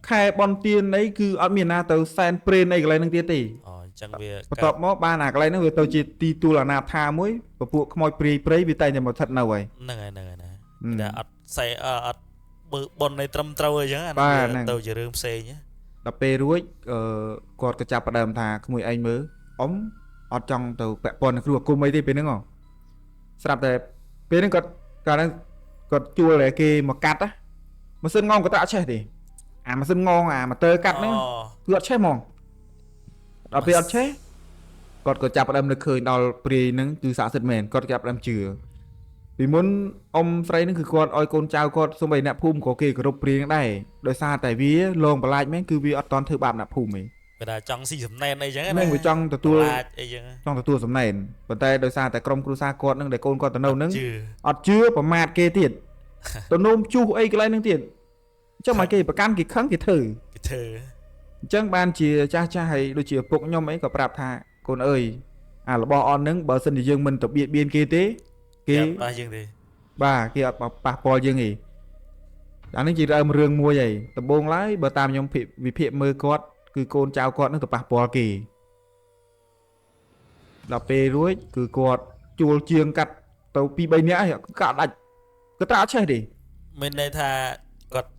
S1: ខែបន់ទៀនអីគឺអត់មានណាទៅសែនព្រេនអីកន្លែងហ្នឹងទៀតទេ
S2: អូអញ្ចឹងវា
S1: បន្ទាប់មកបានអាកន្លែងហ្នឹងវាទៅជាទីទួលអាណាថាមួយពពួកខ្មោចព្រាយព្រៃវាតែងតែមកស្ថិតនៅហើយ
S2: ហ្នឹងហើយណាតែអត់អត់បើប៉ុននៃត្រឹមត្រូវអីចឹងអា
S1: បាទ
S2: ហ្នឹង
S1: ហ្នឹង
S2: ទៅជារឿងផ្សេងណា
S1: ដល់ពេលរួចគាត់ក៏ចាប់ផ្ដើមថាក្មួយឯងមើលអ៊ំអត់ចង់ទៅពាក់ព័ន្ធនឹងគ្រូអាគមអីទេពេលហ្នឹងហ៎ស្រាប់តែពេលហ្នឹងគាត់កាលហ្នឹងគាត់ជួលតែគេមកកាត់ណាម៉ាស៊ីនងងក៏តាក់ឆេះទេអាម៉ាស៊ីនងងអាម៉ូទ័រកាត់ហ្នឹង គឺអត់ឆេះហ្មងដល់ពេលអត់ឆេះគាត់ក៏ចាប់ផ្ដើមនឹកឃើញដល់ព្រាយហ្នឹងគឺស័ក្តិសិទ្ធិមែនគាត់ចាប់ផ្ដើមជឿពីមុនអ៊ំស្រីហ្នឹងគឺគាត់ឲ្យកូនចៅគាត់សូម្បីអ្នកភូមិក៏គេគោរពព្រាយហ្នឹងដែរដោយសារតែវាលងបន្លាចមែនគឺវាអត់តន់ធ្វើបាបអ្នកភូមិទេ
S2: វាថាចង់ស៊ីសំណែនអីចឹង
S1: ហ្នឹងវាចង់ទទួល
S2: ឡាចអីចឹង
S1: ចង់ទទួលសំណែនប៉ុន្តែដោយសារតែក្រុមគ្រួសារគាត់ហ្នឹងដែលកូនគាត់ទៅនៅហ្នឹង
S2: ជឿ
S1: អត់ជឿប្រមាថគេទៀតទៅនោមជុះអីកន្លែងហ្នឹងទៀតអញ្ចឹងមកគេប្រកាន់គេខឹងគេធ្វើ
S2: គេធ្វើ
S1: អញ្ចឹងបានជាចាស់ហើយដូចជាឪពុកខ្ញុំអីក៏ប្រាប់ថាកូនអើយអារបស់អនហ្នឹងបើសិនជាយើងមិនទៅបៀតបៀនគេទេគេ
S2: បាទយើងទេ
S1: បាទគេអត់ប៉ះពាល់យើងទេអានេះជារឿងមួយហើយដំបូងឡើយបើតាមខ្ញុំវិភាគមើលគាត់គឺកូនចៅគាត់នឹងទៅប៉ះពាល់គេដល់ពេលរួចគឺគាត់ជួលជាងកាត់ទៅ2 3នាក់ហើយកាត់ដាច់គាត់តែអត់ឆេះទេ
S2: មានន័យថាគាត់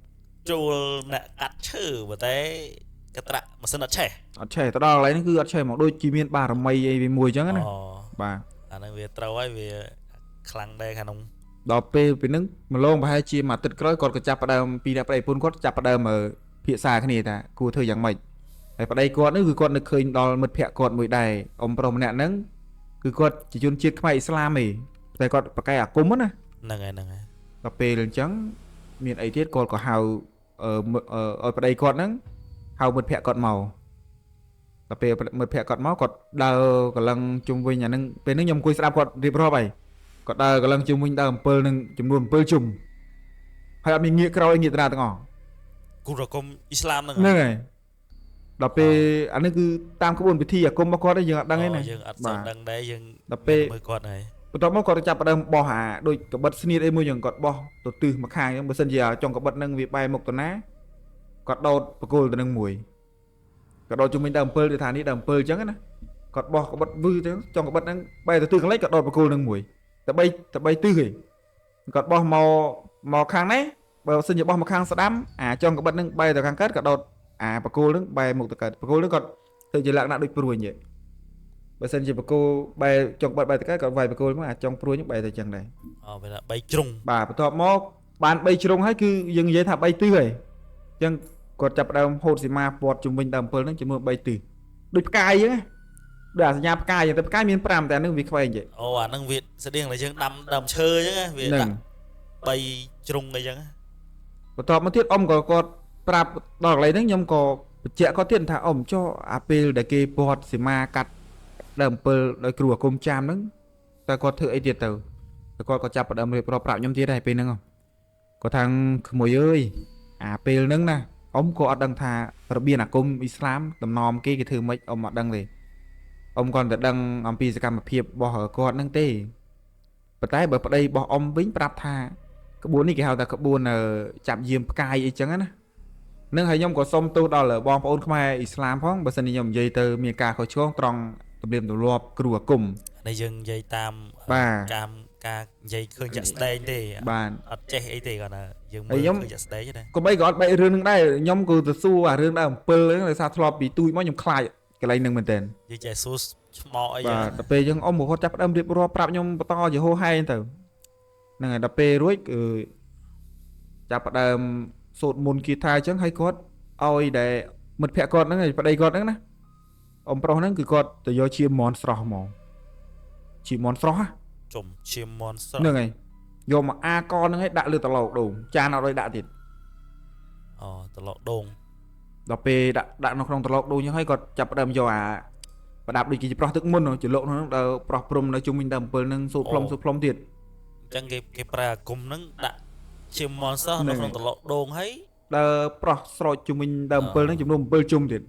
S2: ជួលអ្នកកាត់ឈើប៉ុន្តែកត្រាក់ម៉ាស៊ីនអត់ឆេះ
S1: អត់ឆេះទៅដល់កន្លែងហ្នឹងគឺអត់ឆេះហ្មងដូចជាមានបារមីអីវាមួយអញ្ចឹងណា
S2: អូ
S1: បាទ
S2: អាហ្នឹងវាត្រូវហើយវាខ្លាំងដែរខាងនោះ
S1: ដល់ពេលពីហ្នឹងម្លងប្រហែលជាមួយអាទិត្យក្រោយគាត់ក៏ចាប់ផ្ដើមពីអ្នកប្តីប្រពន្ធគាត់ចាប់ផ្ដើមភាសាគ្នាថាគួរធ្វើយ៉ាងម៉េចហើយប្តីគាត់នេះគឺគាត់នឹកឃើញដល់មិត្តភក្តិគាត់មួយដែរអ៊ំប្រុសម្នាក់ហ្នឹងគឺគាត់ជាជនជាតិខ្មែរអ៊ីស្លាមទេតែគាត់ប្រកែកអាគមណា
S2: ហ្នឹងហើយ
S1: ដល់ពេលអញ្ចឹងមានអីទៀតគាត់ក៏ហៅឲ្យប្តីគាត់ហ្នឹងហៅមិត្តភក្តិគាត់មកដល់ពេលមិត្តភក្តិគាត់មកគាត់ដើរកន្លងជុំវិញអាហ្នឹងពេលហ្នឹងខ្ញុំអង្គុយស្ដាប់គាត់រៀបរាប់ហើយគាត់ដើរកន្លងជុំវិញដើរ7នឹងចំនួន7ជុំហើយអត់មានងាកក្រោយងាកតាទាំងអស់
S2: គូរកុំអ៊ីស្លាមហ្នឹង
S1: ហ្នឹងហើយដល់ពេលអានេះគឺតាមក្បួនពិធីអាគមរបស់គាត់យើងអត់ដឹងទេណា
S2: យើងអត់សូវដឹងដែរយើង
S1: ដល់ពេល
S2: មើលគាត់ហើយ
S1: បន្ទាប់មកគាត់ចាប់ផ្ដើមបោះអាដូចកបិតស្នៀតអីមួយយ៉ាងគាត់បោះទៅទិសមកខាងអញ្ចឹងបើសិនជាចុងកបិតហ្នឹងវាបែរមុខទៅណាគាត់ដោតបកគោលទៅនឹងមួយគាត់ដោតជុំវិញដើម7ទៅថានេះដើម7អញ្ចឹងណាគាត់បោះកបិតវឺទៅចុងកបិតហ្នឹងបែរទៅទិសកន្លែងគាត់ដោតបកគោលនឹងមួយតែ3ទិសឯងគាត់បោះមកខាងនេះបើសិនជាបោះមកខាងស្ដាំអាចុងកបិតហ្នឹងបែរទៅខាងកើតគាត់ដោតអាបកគោលហ្នឹងបែរមុខទៅកើតបកគោលហ្នឹងគាត់ទៅជាលក្ខណៈដូចព្រួយអញ្ចឹងបើសិនជាបកគោលបែរចុងបិទបែរទៅកើតគាត់វាយបកគោលមកអាចុងព្រួយហ្នឹងបែរទៅអញ្ចឹងដែរ
S2: អូវាថា3ជ្រុង
S1: បាទបន្ទាប់មក បាន3ជ្រុងហើយគឺយើងនិយាយថា3ទិសហើយអញ្ចឹងគាត់ចាប់ដើមហូតសីមាព័ទ្ធជំវិញដើម7ហ្នឹងចំនួន3ទិសដូចផ្កាយអញ្ចឹងដូចអាសញ្ញាផ្កាយតែផ្កាយមាន5តែហ្នឹងវាខ្វែងចេះ
S2: អូអាហ្នឹងវាស្តៀងតែយើងដាំដើមឈើអញ្ចឹងវាដាក់3ជ្រុងអីចឹង
S1: បន្ទាប់មកទៀតអ៊ំក៏គាត់ប្រាប់ដល់កន្លែងហ្នឹងខ្ញុំក៏បញ្ជាក់គាត់ទៀតថាអ៊ំចុះអាពេលដែលគេព័ទ្ធសីមាកាត់ដើម7ដោយគ្រូអាគមចាមហ្នឹងតែគាត់ធ្វើអីទៀតទៅគាត់ក៏ចាប់ផ្ដើមរៀបរាប់ប្រាប់ខ្ញុំទៀតដែរពេលហ្នឹងគាត់ថាក្មួយអើយអាពេលហ្នឹងណាអ៊ំក៏អត់ដឹងថារបៀបអាគមអ៊ីស្លាមតំណមគេធ្វើម៉េចអ៊ំអត់ដឹងទេអ៊ំគាត់តែដឹងអំពីសកម្មភាពរបស់គាត់ហ្នឹងទេប៉ុន្តែបើប្តីរបស់អ៊ំវិញប្រាប់ថាក្បួននេះគេហៅថាក្បួនចាប់យាមផ្កាយអីចឹងណានឹងហើយខ្ញុំក៏សុំទោសដល់បងប្អូនខ្មែរអ៊ីស្លាមផងបើសិនជាខ្ញុំនិយាយទៅមានការខុសឆ្គងត្រង់ទំនៀមទម្លាប់គ្រូអាគម
S2: ដែលយើងនិយាយតាមការនិយាយឃើញចាក់ស្ដែងទេ
S1: បាទ
S2: អត់ចេះអីទេគាត់ថាយើងមើលឃើញចាក់ស្ដែងទេណា
S1: ក៏បីក៏អត់បែករឿងហ្នឹងដែរខ្ញុំក៏ទៅសួរអារឿងដើម7ហ្នឹងដោយសារធ្លាប់ពីទូចមកខ្ញុំខ្លាចកន្លែងហ្នឹងមែនតើ
S2: និយាយសួរឆ្មោអី
S1: បាទដល់ពេលយើងអ៊ំគាត់ចាប់ផ្ដើមរៀបរាប់ប្រាប់ខ្ញុំបន្តជាហោហែងទៅហ្នឹងហើយដល់ពេលរួចគឺចាប់ផ្ដើមសូត្រមន្តគីថាអញ្ចឹងហើយគាត់ឲ្យដែលមិត្តភក្តិគាត់ហ្នឹងប្តីគាត់ហ្នឹងណាអ៊ំប្រុសហ្នឹងគឺគាត់ទៅយកជាមន់ស្រស់ហ្មងជាមន់ស្រស់ណា
S2: ជុំឈាមមន់ស្រស់
S1: ហ្នឹងហើយយកមកអាកហ្នឹងឲ្យដាក់លើត្រឡោកដូងចានអត់ឲ្យដាក់ទៀត
S2: អូត្រឡោកដូង
S1: ដល់ពេលដាក់នៅក្នុងត្រឡោកដូងអញ្ចឹងហើយគាត់ចាប់ផ្ដើមយកអាប្រដាប់ដូចជាប្រោះទឹកមុនចលុកហ្នឹងដល់ប្រោះព្រំនៅជុំវិញដើម7ហ្នឹងសូត្រផ្លុំទៀត
S2: អញ្ចឹងគេប្រើអាគមហ្នឹងដាក់ឈាមមន់ស្រស់នៅក្នុងត្រឡោកដូងហើយ
S1: ដល់ប្រោះស្រោចជុំវិញដើម7ហ្នឹងចំនួន7ជុំទៀត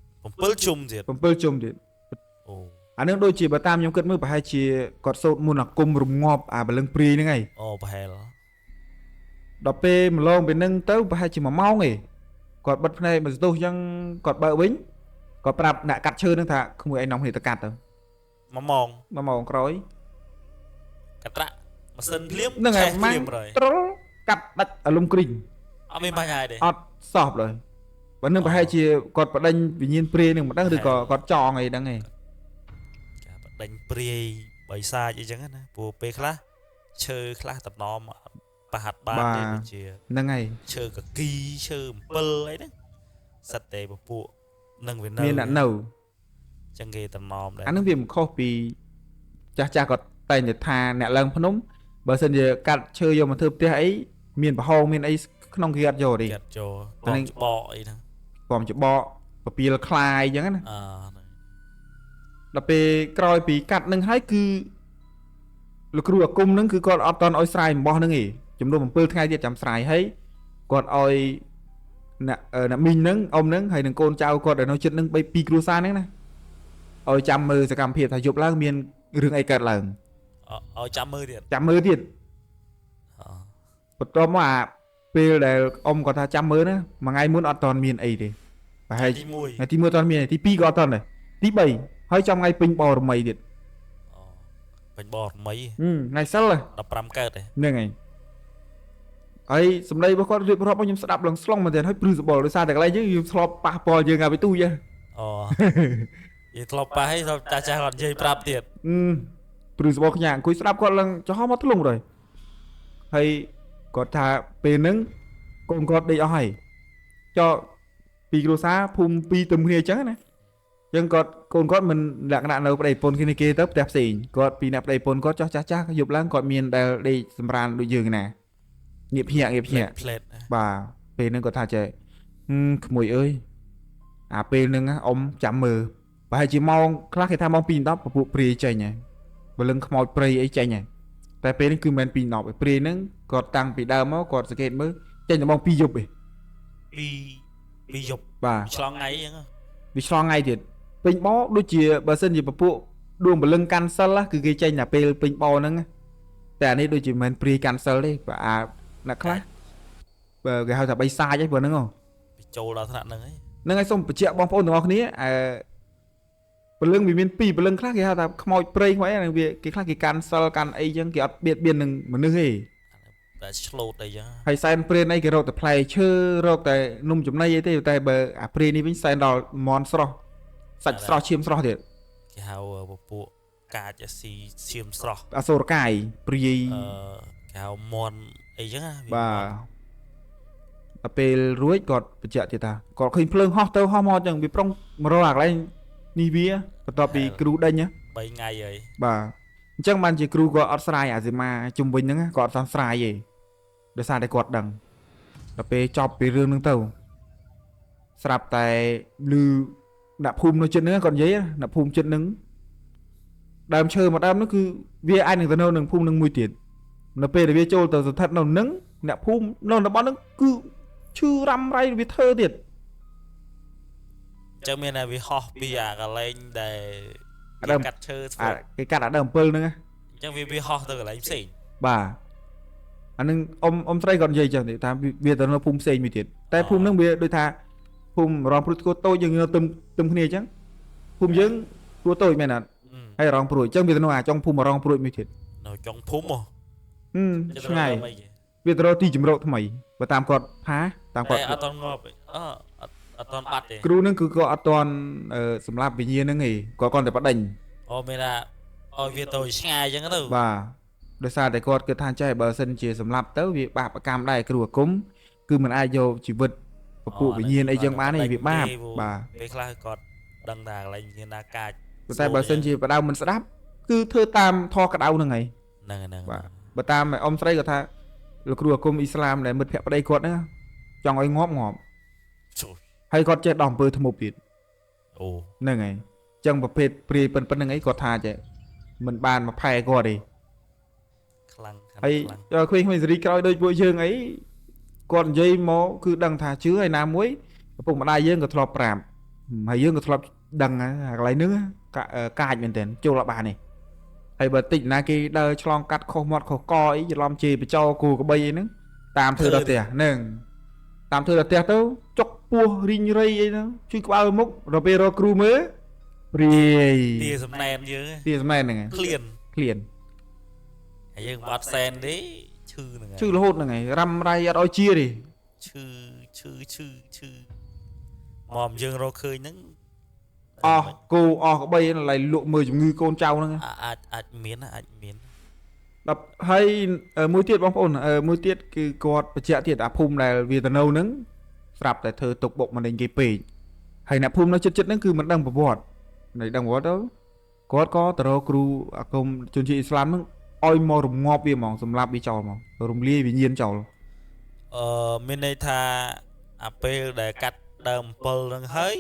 S2: 7ជុំទៀត
S1: 7ជុំទៀត
S2: អូ
S1: អានឹងដូចជាបើតាមខ្ញុំគិតមើលប្រហែលជាគាត់សូត្រមុនអាគមរងាប់អាបលឹងព្រាយហ្នឹងហើយ
S2: អូប្រហែល
S1: ដល់ពេលម្លងពេលហ្នឹងទៅប្រហែលជា1ម៉ោងឯងគាត់បិទភ្នែកមកស្ទុះអញ្ចឹងគាត់បើកវិញគាត់ប្រាប់អ្នកកាត់ឈើហ្នឹងថាក្មួយឯងនាំគ្នាទៅកាត់ទៅ
S2: 1ម៉ោង
S1: 1ម៉ោងក្រោយ
S2: កាត្រាក់ម៉ាស៊ីនភ្លាម
S1: ហ្នឹងហើយ
S2: ភ្លាមrồi
S1: ត្រុលកាត់ដាច់អាលុំគ្រីង
S2: អត់មានបញ្ហាទេ
S1: អត់សោះឡើយបើនឹងប្រហែលជាគាត់បដិញវិញ្ញាណព្រាយនឹងមិនដឹងឬក៏គាត់ចងអីហ្នឹងឯង
S2: ការបដិញព្រាយបិសាចអីចឹងណាព្រោះពេលខ្លះឈើខ្លះតំណមប្រហាត់បានទេដូចជា
S1: ហ្នឹងហើយ
S2: ឈើកគីឈើអំពិលអីហ្នឹងសិតតែពពួកនឹងវានៅ
S1: មានអ្នកនៅ
S2: ចឹងគេតំណមដែរ
S1: អានឹងវាមិនខុសពីចាស់គាត់តែងតែថាអ្នកឡើងភ្នំបើសិនជាកាត់ឈើយកមកធ្វើផ្ទះអីមានប្រហោងមានអីក្នុងគេអត់យកទេ
S2: កាត់ចូលបងច្បកអីហ្នឹង
S1: ព្រមច្បកពពាលខ្លាយអញ្ចឹងណា
S2: អឺ
S1: ដល់ពេលក្រោយពីកាត់នឹងហើយគឺលោកគ្រូអាគមហ្នឹងគឺគាត់អត់តន់ឲ្យស្រ័យអំបោះហ្នឹងឯងចំនួន7ថ្ងៃទៀតចាំស្រ័យហើយគាត់ឲ្យអ្នកមីងហ្នឹងអ៊ំហ្នឹងហើយនឹងកូនចៅគាត់ដែលនៅចិត្តហ្នឹង2គ្រួសារហ្នឹងណាឲ្យចាំមើលសកម្មភាពថាយប់ឡើងមានរឿងអីកើតឡើង
S2: ឲ្យចាំមើលទៀត
S1: ចាំមើលទៀត
S2: អ
S1: បន្ទាប់មកអាពេលដែលអ៊ំគាត់ថាចាំមើលណាមួយថ្ងៃមុនអត់តន់មានអីទេប្រហែល
S2: ទី1
S1: ថ្ងៃទី1អត់តន់មានទី2ក៏អត់តន់ដែរទី3ហើយចាំថ្ងៃពេញបរមីទៀត
S2: ពេញបរមី
S1: ថ្ងៃសិល
S2: 15កើតទេ
S1: ហ្នឹងហើយហើយសម្ដីរបស់គាត់រៀបរាប់មកខ្ញុំស្ដាប់ឡើងស្លុងមែនទែនហើយព្រឺសបល់ដោយសារតែកន្លែងយើងធ្លាប់ប៉ះពាល់យើងឲ្យទៅទូច
S2: អូយធ្លាប់ប៉ះហើយចាស់គាត់និយាយប្រាប់ទៀត
S1: ព្រឺសបល់ខ្ញាក់អង្គុយស្ដាប់គាត់ឡើងចំហមកធ្លុងrồiហើយគាត់ថាពេលហ្នឹងកូនគាត់ដេកអស់ហើយចុះពីគ្រួសារភូមិ2ទឹមគ្នាអញ្ចឹងណាអញ្ចឹងគាត់កូនគាត់មិនលក្ខណៈនៅប្តីប្រពន្ធគ្នាគេទៅផ្ទះផ្សេងគាត់ពីអ្នកប្តីប្រពន្ធគាត់ចោះចាស់យប់ឡើងគាត់មានដែលដេកសម្រានដូចយើងណាងាកភ្ញាក់
S2: ផ្លេត
S1: បាទពេលហ្នឹងគាត់ថាចេះក្មួយអើយអាពេលហ្នឹងអ៊ំចាំមើលប្រហែលជាម៉ោងខ្លះគេថាម៉ោង 2:10 ពពួកព្រាយចេញហើយបលឹងខ្មោចព្រៃអីចេញហើយតែពេលហ្នឹងគឺមិនមែន 2:10 ទេព្រាយហ្នឹងគាត់តាំងពីដើមមកគាត់សង្កេតមើលចេញតែម៉ោង 2 យប់ទេ
S2: 2យប់
S1: បាទ
S2: ឆ្លងថ្ងៃអញ្ចឹង
S1: វាឆ្លងថ្ងៃទៀតពេញបោដូចជាបើសិនជាពពួកដួងបលឹងកាន់សិលគឺគេចេញតែពេលពេញបោហ្នឹងតែអានេះដូចជាមិនមែនព្រាយកាន់សិលទេបើអាអ្នកខ្លះបើគេហៅថាបិសាចអីបើហ្នឹងហ៎
S2: ពីចូលដល់ថ្នាក់ហ្នឹងហើយ
S1: ហ្នឹងហើយសូមបញ្ជាក់បងប្អូនទាំងអស់គ្នាពលឹងវាមាន2ពលឹងខ្លះគេហៅថាខ្មោចព្រៃខ្មោចហ្នឹងវាគេខ្លះគេកាន់សិលកាន់អីចឹងគេអត់បៀតបៀននឹងមនុស្សទេ
S2: តែឆ្លូតអីចឹង
S1: ហើយសែនព្រានអីគេរកតែផ្លែឈើរកតែនំចំណីអីទេតែបើអាព្រាននេះវិញសែនដល់មន់ស្រស់សាច់ស្រស់ឈាមស្រស់ទៀត
S2: គេហៅពពួកកាចស៊ីឈាមស្រស់
S1: អសូរកាយព្រាយ
S2: ក កៅមន់អីចឹងណា
S1: បាទដល់ពេលរួចគាត់បញ្ជាក់ទៀតថាគាត់ឃើញភ្លើងហោះទៅហោះមកអញ្ចឹងវាប្រុងមករកអាកន្លែងនេះវាបន្ទាប់ពីគ្រូដេញណា
S2: 3ថ្ងៃហើយ
S1: បាទអញ្ចឹងបានជាគ្រូគាត់អត់ស្រាយអាសីមាជុំវិញហ្នឹងគាត់អត់សោះស្រាយទេដោយសារតែគាត់ដឹងដល់ពេលចប់ពីរឿងហ្នឹងទៅស្រាប់តែឮអ្នកភូមិនៅចិត្តហ្នឹងគាត់និយាយអ្នកភូមិចិត្តហ្នឹងដើមឈើមួយដើមហ្នឹងគឺវាអាចនឹងទៅនៅនឹងភូមិហ្នឹងមួយទៀតនៅពេលដែលវាចូលទៅស្ថិតនៅនឹងអ្នកភូមិនៅតំបន់ហ្នឹងគឺឈឺរ៉ាំរ៉ៃវាធ្វើទៀត
S2: ចឹងមានតែវាហោះពីអាកន្លែងដែលកាត់ឈើធ្វើ
S1: គេកាត់អាដើមអំពិលហ្នឹង
S2: ចឹងវាហោះទៅកន្លែងផ្សេង
S1: បាទអានឹងអ៊ំស្រីគាត់និយាយចឹងថាវាទៅនៅភូមិផ្សេងមួយទៀតតែភូមិហ្នឹងវាដូចថាភូមិរងព្រួយគួរតូចយើងនៅទឹមគ្នាអញ្ចឹងភូមិយើងគួរតូចមែនអត់ហើយរងព្រួយអញ្ចឹងវាទៅនៅអាចុងភូមិរងព្រួយមួយទៀត
S2: នៅចុងភូមិហ៎
S1: ឆ្ងាយវាទៅរកទីជំរកថ្មីបើតាមគាត់ផាតាមគាត់
S2: អត់តន់ងាប់អត់តន់បាត់ទេ
S1: គ្រូហ្នឹងគឺគាត់អត់តន់សម្រាប់វិញ្ញាណហ្នឹងឯងគាត់គាត់តែបដិញ
S2: អូមានថាឲ្យវាទៅឆ្ងាយអញ្ចឹងទៅ
S1: បាទដោយសារតែគាត់គិតថាចេះបើសិនជាសម្លាប់ទៅវាបាបកម្មដែរគ្រូអាគមគឺមិនអាចយកជីវិតពពួកវិញ្ញាណអីចឹងបានទេវាបាបបាទ
S2: ពេលខ្លះគាត់ដឹងថាកន្លែងវិញ្ញាណណាកាច
S1: តែបើសិនជាបដៅមិនស្ដាប់គឺធ្វើតាមធរក្តៅហ្នឹងហើយ
S2: ហ្នឹង
S1: បាទបើតាមអ៊ំស្រីគាត់ថាលោកគ្រូអាគមអ៊ីស្លាមដែលមិត្តភក្តិប្តីគាត់ហ្នឹងចង់ឲ្យងាប់
S2: ជួយ
S1: ហើយគាត់ចេះដោះអំពើធ្មប់ទៀត
S2: អូ
S1: ហ្នឹងហើយអញ្ចឹងប្រភេទព្រាយប៉ុណ្្នឹងអីគាត់ថាចេះមិនបានមកផែគាត់ទេ
S2: ខ្លាំង
S1: ហើយឃើញសេរីក្រោយដូចពួកយើងអីគាត់និយាយមកគឺដឹងថាជឿហើយណាមួយឪពុកម្ដាយយើងក៏ធ្លាប់ប្រាប់ហើយយើងក៏ធ្លាប់ដឹងអាកន្លែងហ្នឹងកាចមែនទែនចូលអត់បានទេហើយបើតិចណាគេដើរឆ្លងកាត់ខុសមាត់ខុសកអីច្រឡំជេរបចោគូក្បីអីហ្នឹងតាមធ្វើដល់ផ្ទះហ្នឹងតាមធ្វើដល់ផ្ទះទៅចុកពោះរីងរៃអីហ្នឹងជួយក្បាលមុខដល់ពេលរកគ្រូមើលព្រាយ
S2: ទាសំណែនយើង
S1: ទាសំណែនហ្នឹង
S2: ឃ្លាន
S1: ហើយ
S2: យើងបាត់សែនទេឈឺហ្នឹង
S1: ឈឺរហូតហ្នឹងហើយរ៉ាំរ៉ៃអត់ឲ្យជាទេ
S2: ឈឺមកយើងរកឃើញហ្នឹង
S1: អស់គោអស់ក្បីឡៃលក់មើលជំងឺកូនចៅហ្នឹង
S2: អាចមាន
S1: ដល់ហើយមួយទៀតបងប្អូនមួយទៀតគឺគាត់បញ្ជាក់ទៀតអាភូមិដែលវាទៅនៅហ្នឹងស្រាប់តែធ្វើទុកបុកម្នេញគេពេកហើយអ្នកភូមិនៅចិត្តហ្នឹងគឺមិនដឹងប្រវត្តិនៅដឹងប្រវត្តិទៅគាត់ក៏ទៅរកគ្រូអាគមជនជាតិអ៊ីស្លាមហ្នឹងឲ្យមករងាប់វាហ្មងសម្រាប់វាចោលហ្មងរំលាយវិញ្ញាណចោល
S2: មានន័យថាអាពេលដែលកាត់ដើមអំពិលហ្នឹងហើយ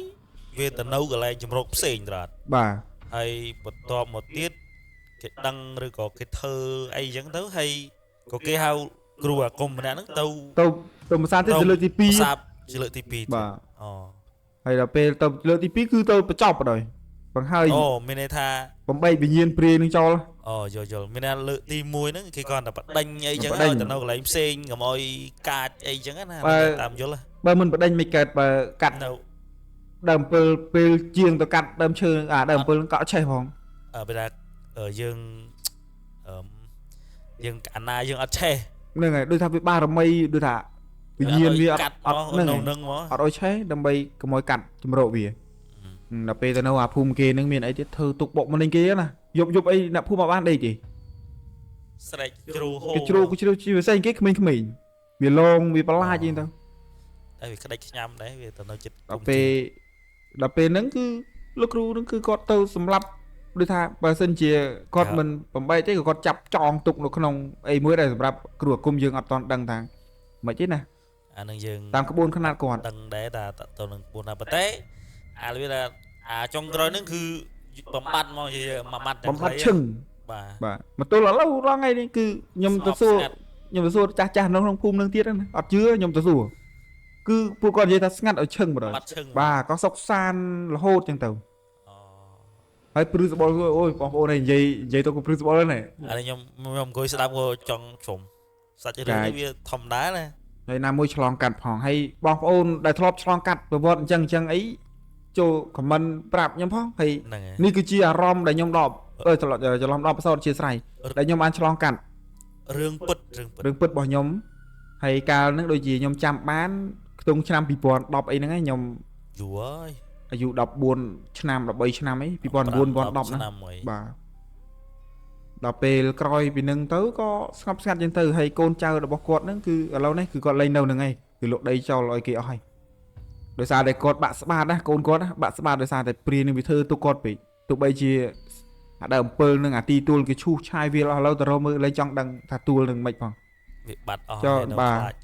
S2: វាទៅនៅកន្លែងជំរកផ្សេងត្រាត់
S1: បាទ
S2: ហើយបន្ទាប់មកទៀតគេដឹងឬក៏គេធ្វើអីចឹងទៅហើយក៏គេហៅគ្រូអាគមម្នាក់ហ្នឹងទៅ
S1: ម្សាទៀតទៅលើកទី2
S2: សាបជាលើកទី2
S1: បាទ
S2: អូ
S1: ហើយដល់ពេលទៅលើកទី2គឺទៅបញ្ចប់បណ្ដោយបង្ហើយ
S2: អូមានន័យថា
S1: បំបីវិញ្ញាណព្រាយនឹងចោល
S2: អូយល់មានថាលើកទី1ហ្នឹងគេគាត់តែបដិញអីចឹងឲ្យទៅនៅកន្លែងផ្សេងកុំឲ្យកាចអីចឹងណាតាមយល់
S1: បើមិនបដិញមិនកើតបើកាត់
S2: នៅ
S1: ដើមអំពិលពេលជាងទៅកាត់ដើមឈើដើមអំពិលក៏អត់ឆេះផង
S2: ពេលថាយើងអាណាយើងអត់ឆេះ
S1: ហ្នឹងហើយដូចថាវាបារមីដូចថាវិញ្ញាណវាអត់ហ្នឹង
S2: មក
S1: អត់ឲ្យឆេះដើម្បីកុំឲ្យកាត់ជំរកវាដល់ពេលទៅនៅអាភូមិគេហ្នឹងមានអីទៀតធ្វើទុកបុកម្នេញគេណាយប់អីអ្នកភូមិអត់បានដេកទេ
S2: ស្រែកជ្រូហូ
S1: គេជ្រូជាពិសេសគេក្មេងៗវាលងវាប្រឡាចអីទៅ
S2: តែវាក្តិចខ្ញាំដែរវាទៅនៅចិត្ត
S1: ដល់ពេលហ្នឹងគឺលោកគ្រូហ្នឹងគឺគាត់ទៅសម្លាប់ដូចថាបើសិនជាគាត់មិនបំបែកទេក៏គាត់ចាប់ចងទុកនៅក្នុងអីមួយដែរសម្រាប់គ្រូអាគមយើងអត់តន់ដឹងថាមិនទេណា
S2: អានឹងយើង
S1: តាមក្បួនខ្នាតគាត់
S2: ដឹងដែរថាទៅនឹងក្បួនណាប៉ុន្តែអាវាថាអាចុងក្រោយហ្នឹងគឺបំបត្តិមកជាមួយម៉ាត់
S1: បំបត្តិឈឹង
S2: បាទ
S1: បាទមកទល់ឥឡូវរងថ្ងៃនេះគឺខ្ញុំទៅសួរចាស់នៅក្នុងភូមិនឹងទៀតណាអត់ជឿខ្ញុំទៅសួរគឺពួកគាត់និយាយថាស្ងាត់ឲ្យឈឹងបណ្ដោយបាទក៏សុកសានរហូតចឹងទៅហើយព្រឺសបល់អូយបងប្អូនឯងនិយាយទៅក៏ព្រឺសបល់ហ្នឹង
S2: អានេះខ្ញុំអង្គុយស្ដាប់ក៏ចង់ជ្រុំសាច់រឿងនេះវាធម្មតាណា
S1: ហើយណាមួយឆ្លងកាត់ផងហើយបងប្អូនដែលធ្លាប់ឆ្លងកាត់ប្រវត្តិអញ្ចឹងអីចូលខមមិនប្រាប់ខ្ញុំផងហើយ
S2: ហ្នឹងហើយ
S1: នេះគឺជាអារម្មណ៍ដែលខ្ញុំដល់ច្រឡំដល់ប្រសោតជាស្រ័យដែលខ្ញុំបានឆ្លងកាត់
S2: រឿងពិត
S1: របស់ខ្ញុំហើយកាលហ្នឹងដូចជាខ្ញុំចាំបានខ្ទង់ឆ្នាំ2010អីហ្នឹងឯងខ្ញុំ
S2: យូរហើយ
S1: អាយុ14ឆ្នាំ13ឆ្នាំអី2009 2010ណាបាទ ដល់ពេលក្រោយពីនឹងទៅក៏ស្ងប់ស្ងាត់ចឹងទៅហើយកូនចៅរបស់គាត់ហ្នឹងគឺឥឡូវនេះគឺគាត់លែងនៅនឹងឯងគឺលោកដីចោលឲ្យគេអស់ហើយដោយសារតែគាត់បាក់ស្បាតណាកូនគាត់ណាបាក់ស្បាតដោយសារតែព្រានឹងវាធ្វើទុកគាត់ពេកទោះបីជាអាដើម7នឹងអាទីទួលគេឈូសឆាយវាអស់ឥឡូវទៅរកមើលលែងចង់ដឹងថាទួលនឹងមិនផង
S2: វាបាត់អស់
S1: ចុះ
S2: ហើយនៅ
S1: បាទ
S2: ខ្លាច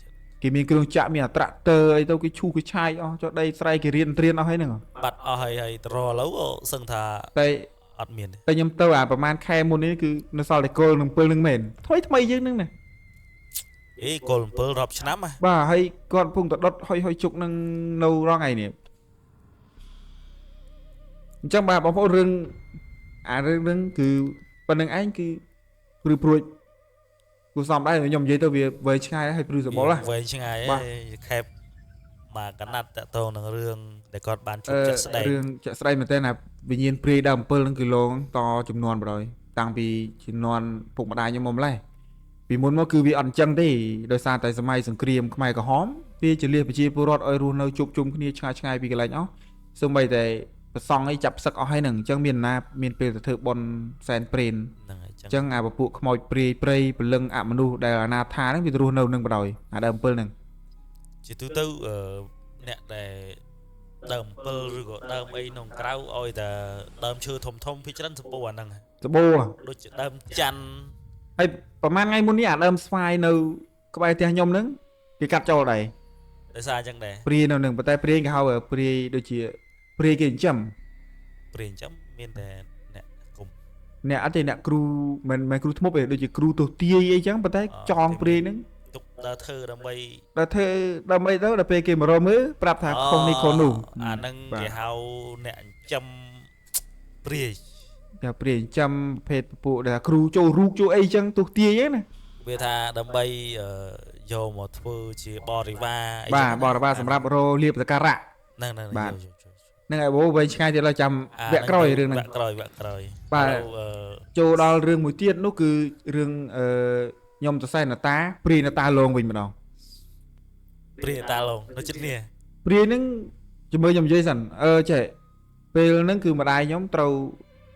S1: គេមានគ្រឿងចាក់មានអាត្រាក់ទ័រអីទៅគេឈូសគេឆាយអស់ចុះដីស្រែគេរៀនត្រៀនអស់ហើយហ្នឹង
S2: បាត់អស់ហើយទៅរកឥឡូវក៏សឹងថា
S1: តែ
S2: អត់មានទេ
S1: តែខ្ញុំទៅអាប្រហែលខែមុននេះគឺនៅសល់តែគល់នឹង7នឹងមែនថ្មីយើងហ្នឹងណា
S2: អេគល់7រាប់ឆ្នាំហ៎
S1: បាទហើយគាត់កំពុងតែដុតហុយជុកនឹងនៅរងថ្ងៃនេះអញ្ចឹងបាទបងប្អូនរឿងអារឿងហ្នឹងគឺប៉ុណ្្នឹងឯងគឺព្រឺព្រួចគូសំដែរខ្ញុំនិយាយទៅវាវែងឆ្ងាយហើយព្រឺសបល់ណា
S2: វែងឆ្ងាយ
S1: បាទ
S2: ឯងខេបមកកណាត់តទៅនឹងរឿងដែលគាត់បានជួបចិត្តស្ដែង
S1: រឿងចាក់ស្ដែងមែនតើណាវិញ្ញាណព្រាយដើម7ហ្នឹងគឺលងតចំនួនបណ្ដោយតាំងពីចំនួនពុកម្ដាយខ្ញុំមកម្លេះពីមុនមកគឺវាអត់អញ្ចឹងទេដោយសារតែសម័យសង្គ្រាមខ្មែរក្រហមវាជាលះប្រជាពលរដ្ឋឲ្យរស់នៅជួបជុំគ្នាឆ្ងាយឆ្ងាយពីកន្លែងអស់សូម្បីតែប្រសង់អីចាប់ផ្សឹកអស់ហើយហ្នឹងអញ្ចឹងមានណាមានពេលទៅធ្វើបន់សែនព្រេន
S2: ហ្នឹងហើយ
S1: អញ្ចឹងអាពពួកខ្មោចព្រាយព្រៃពលឹងអមនុស្សដែលអនាថាហ្នឹងវាទៅរស់នៅនឹងបណ្ដោយអាដើម7ហ្នឹង
S2: ជាទូទៅអ្នកដែលដើម7ឬក៏ដើមអីក្នុងក្រៅឲ្យតែដើមឈើធំធំភាគច្រើនសម្បូរអាហ្នឹង
S1: សបោ
S2: ដូចជាដើមច័ន្ទ
S1: ហើយប្រហែលថ្ងៃមុននេះអាដើមស្វាយនៅក្បែរផ្ទះខ្ញុំហ្នឹងគេកាត់ចោលដែរ
S2: ដោយសារអញ្ចឹងដែរ
S1: ព្រាយនៅនឹងប៉ុន្តែព្រាយគេហៅព្រាយដូចជាព្រាយគេចិញ្ចឹម
S2: ព្រាយអញ្ចឹងមានតែអ្នកគុំ
S1: អ្នកអត់ទេអ្នកគ្រូមិនគ្រូធ្មប់ទេដូចជាគ្រូទោះទាយអីចឹងប៉ុន្តែចងព្រាយហ្នឹង
S2: ទុកដើរធ្វើដើម្បី
S1: ដល់ធ្វើដើម្បីទៅដល់ពេលគេមករកមើលប្រាប់ថាខុសនេះខុសនោះ
S2: អាហ្នឹងគេហៅអ្នកចិញ្ចឹមព្រាយ
S1: តែព្រាយចិញ្ចឹមប្រភេទពពួកដែលគ្រូចូលរូបចូលអីចឹងទោះទាយហ្នឹងណា
S2: វាថាដើម្បីយកមកធ្វើជាបរិវារអី
S1: បាទបរិវារសម្រាប់រលាភសក្ការៈ
S2: ហ្នឹង
S1: បាទ
S2: យក
S1: ហ្នឹងហើយបងវែងឆ្ងាយទៀតឡើយចាំវគ្គក្រោយរឿងហ្នឹង
S2: វគ្គក្រោយ
S1: បាទ
S2: ឥឡូវ
S1: ចូលដល់រឿងមួយទៀតនោះគឺរឿងខ្ញុំសរសៃនតាព្រាយនតាលងវិញម្ដង
S2: ព្រាយតាឡងនៅចិត្តគ្នា
S1: ព្រាយហ្នឹងជាមួយខ្ញុំនិយាយសិនចេះពេលហ្នឹងគឺម្ដាយខ្ញុំត្រូវ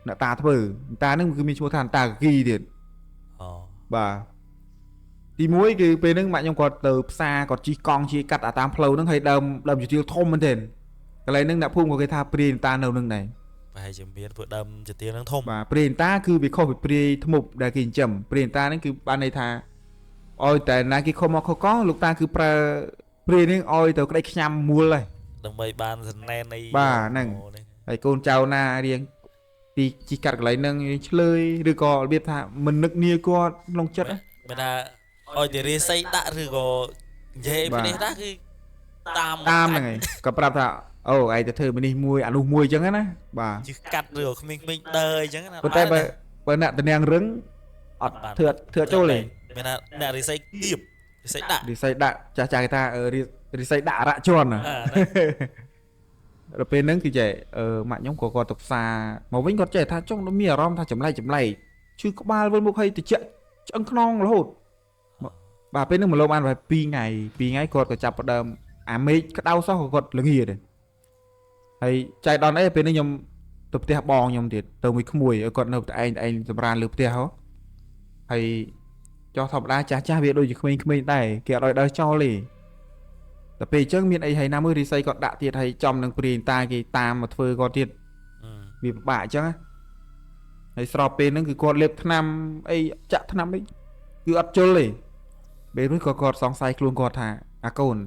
S1: អ្នកតាធ្វើអ្នកតាហ្នឹងគឺមានឈ្មោះថាអ្នកតាកគីទៀត
S2: អូ
S1: បាទទី1គឺពេលហ្នឹងម៉ាក់ខ្ញុំគាត់ទៅផ្សារគាត់ជិះកង់ជិះកាត់អាតាមផ្លូវហ្នឹងហើយដើមជទាលធំមែនទែនកន្លែងហ្នឹងអ្នកភូមិក៏គេថាព្រាយអ្នកតានៅហ្នឹងដែរ
S2: ប្រហែលជាមានពួកដើមចទាលហ្នឹងធំ
S1: បាទព្រាយអ្នកតាគឺវាខុសពីព្រាយធ្មប់ដែលគេចិញ្ចឹមព្រាយអ្នកតាហ្នឹងគឺបានន័យថាឲ្យតែណាគេខុសមកខុសកង់លោកតាគឺប្រើព្រាយហ្នឹងឲ្យទៅក្តិចខ្ញាំមួលហើយ
S2: ដើម្បីបានសណែននៃ
S1: បាទហ្នឹង ហើយកូនចៅណារៀងទីជីកាត់កន្លែងហ្នឹងឆ្លើយឬក៏របៀបថាមិននឹកនាគាត់ក្នុងចិត្ត
S2: មានថាឲ្យតែរាសីដាក់ឬក៏និយាយពីនេះដែរគឺតាម
S1: តាមហ្នឹងហើយក៏ប្រាប់ថាអូឯងទៅធ្វើមីនេះមួយអានោះមួយអញ្ចឹងណាបាទ
S2: ជិះកាត់ឬក៏ក្មេងៗដើរអញ្ចឹងណា
S1: ប៉ុន្តែបើអ្នកតំណាងរឹងអត់ធ្វើអត់ចូលទេ
S2: មានថាអ្នករាសីគៀបរាសីដាក់
S1: រិស័យដាក់ចាស់គេថារិស័យដាក់អរៈជន់ណា ដល់ពេលហ្នឹងគឺចេះម៉ាក់ខ្ញុំក៏គាត់ទៅផ្សារមកវិញគាត់ចេះថាចុងមានអារម្មណ៍ថាចម្លែកឈឺក្បាលវិលមុខហើយតិចឆ្អឹងខ្នងរហូតបាទពេលហ្នឹងមកលោបានប្រហែល2ថ្ងៃគាត់ក៏ចាប់ផ្ដើមអាមេឃក្តៅសោះក៏គាត់ល្ងាដែរហើយចៃដន្យអីពេលហ្នឹងខ្ញុំទៅផ្ទះបងខ្ញុំទៀតទៅមួយក្មួយឲ្យគាត់នៅតែឯងសម្រានលើផ្ទះហ៎ហើយចោះធម្មតាចាស់វាដូចជាក្មេងៗដែរគេអត់ឲ្យដើរចោលទេតែពេលអញ្ចឹងមានអីហើយណាមួយរិស័យគាត់ដាក់ទៀតហើយចំនឹងព្រាយតាគេតាមមកធ្វើគាត់ទៀតវាពិបាកអញ្ចឹងហើយស្របពេលហ្នឹងគឺគាត់លេបថ្នាំអីចាក់ថ្នាំអីគឺអត់ជុលទេពេលនោះក៏គាត់សង្ស័យខ្លួនគាត់ថាអាកូន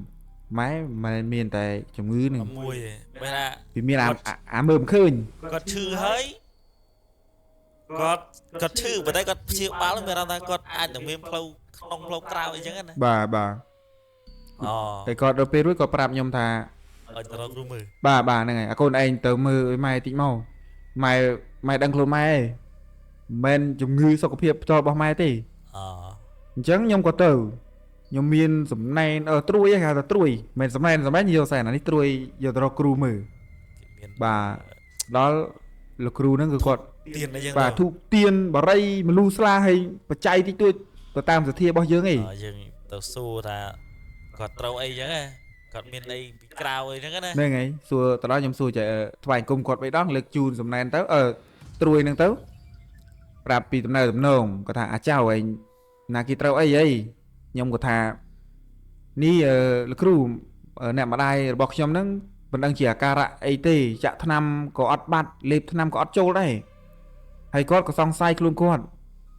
S1: ម៉ែមិនមានតែជំងឺនឹង
S2: មួយបែរថា
S1: វាមានអាមើលមិនឃើញ
S2: គាត់ឈឺហើយគាត់ឈឺប៉ុន្តែគាត់ព្យាបាលមានអារម្មណ៍ថាគាត់អាចនឹងមានផ្លូវក្នុងផ្លូវក្រៅអីចឹងណា
S1: បាទ
S2: អូ
S1: តែគាត់ដល់ពេលរួចក៏ប្រាប់ខ្ញុំថា
S2: ឲ្យទៅរកគ្រូមើល
S1: បាទហ្នឹងហើយអាកូនឯងទៅមើលឲ្យម៉ែតិចមកម៉ែដឹងខ្លួនម៉ែមិនជំងឺសុខភាពផ្ទាល់របស់ម៉ែទេ
S2: អូ
S1: អញ្ចឹងខ្ញុំក៏ទៅខ្ញុំមានសំណែនត្រួយគេហៅថាត្រួយមិនសំណែនយកសែនអានេះត្រួយយកទៅរកគ្រូមើល
S2: មាន
S1: បាទដល់លោកគ្រូហ្នឹងគឺគាត់
S2: ទៀនអីចឹង
S1: បាទធូបទៀនបរិយមលូស្លាហើយបច្ច័យតិចតួចទៅតាមសទ្ធារបស់យើងឯង
S2: យើងទៅសួរថាគាត់ត្រូវអីចឹងគាត់មានអីពីក្រៅអីចឹងណា
S1: ហ្នឹងហើយសួរទៅដល់ខ្ញុំសួរចែថ្វាយអង្គមគាត់3ដងលើកជូនសំណែនទៅត្រួយហ្នឹងទៅ ប្រាប់ពីដំណើរដំណងគាត់ថាអាចៅឯងណាគេត្រូវអីខ្ញុំគាត់ថានេះលោកគ្រូអ្នកម្ដាយរបស់ខ្ញុំហ្នឹងមិនដឹងជាអាការៈអីទេចាក់ថ្នាំក៏អត់បាត់លេបថ្នាំក៏អត់ចូលដែរហើយគាត់ក៏សង្ស័យខ្លួនគាត់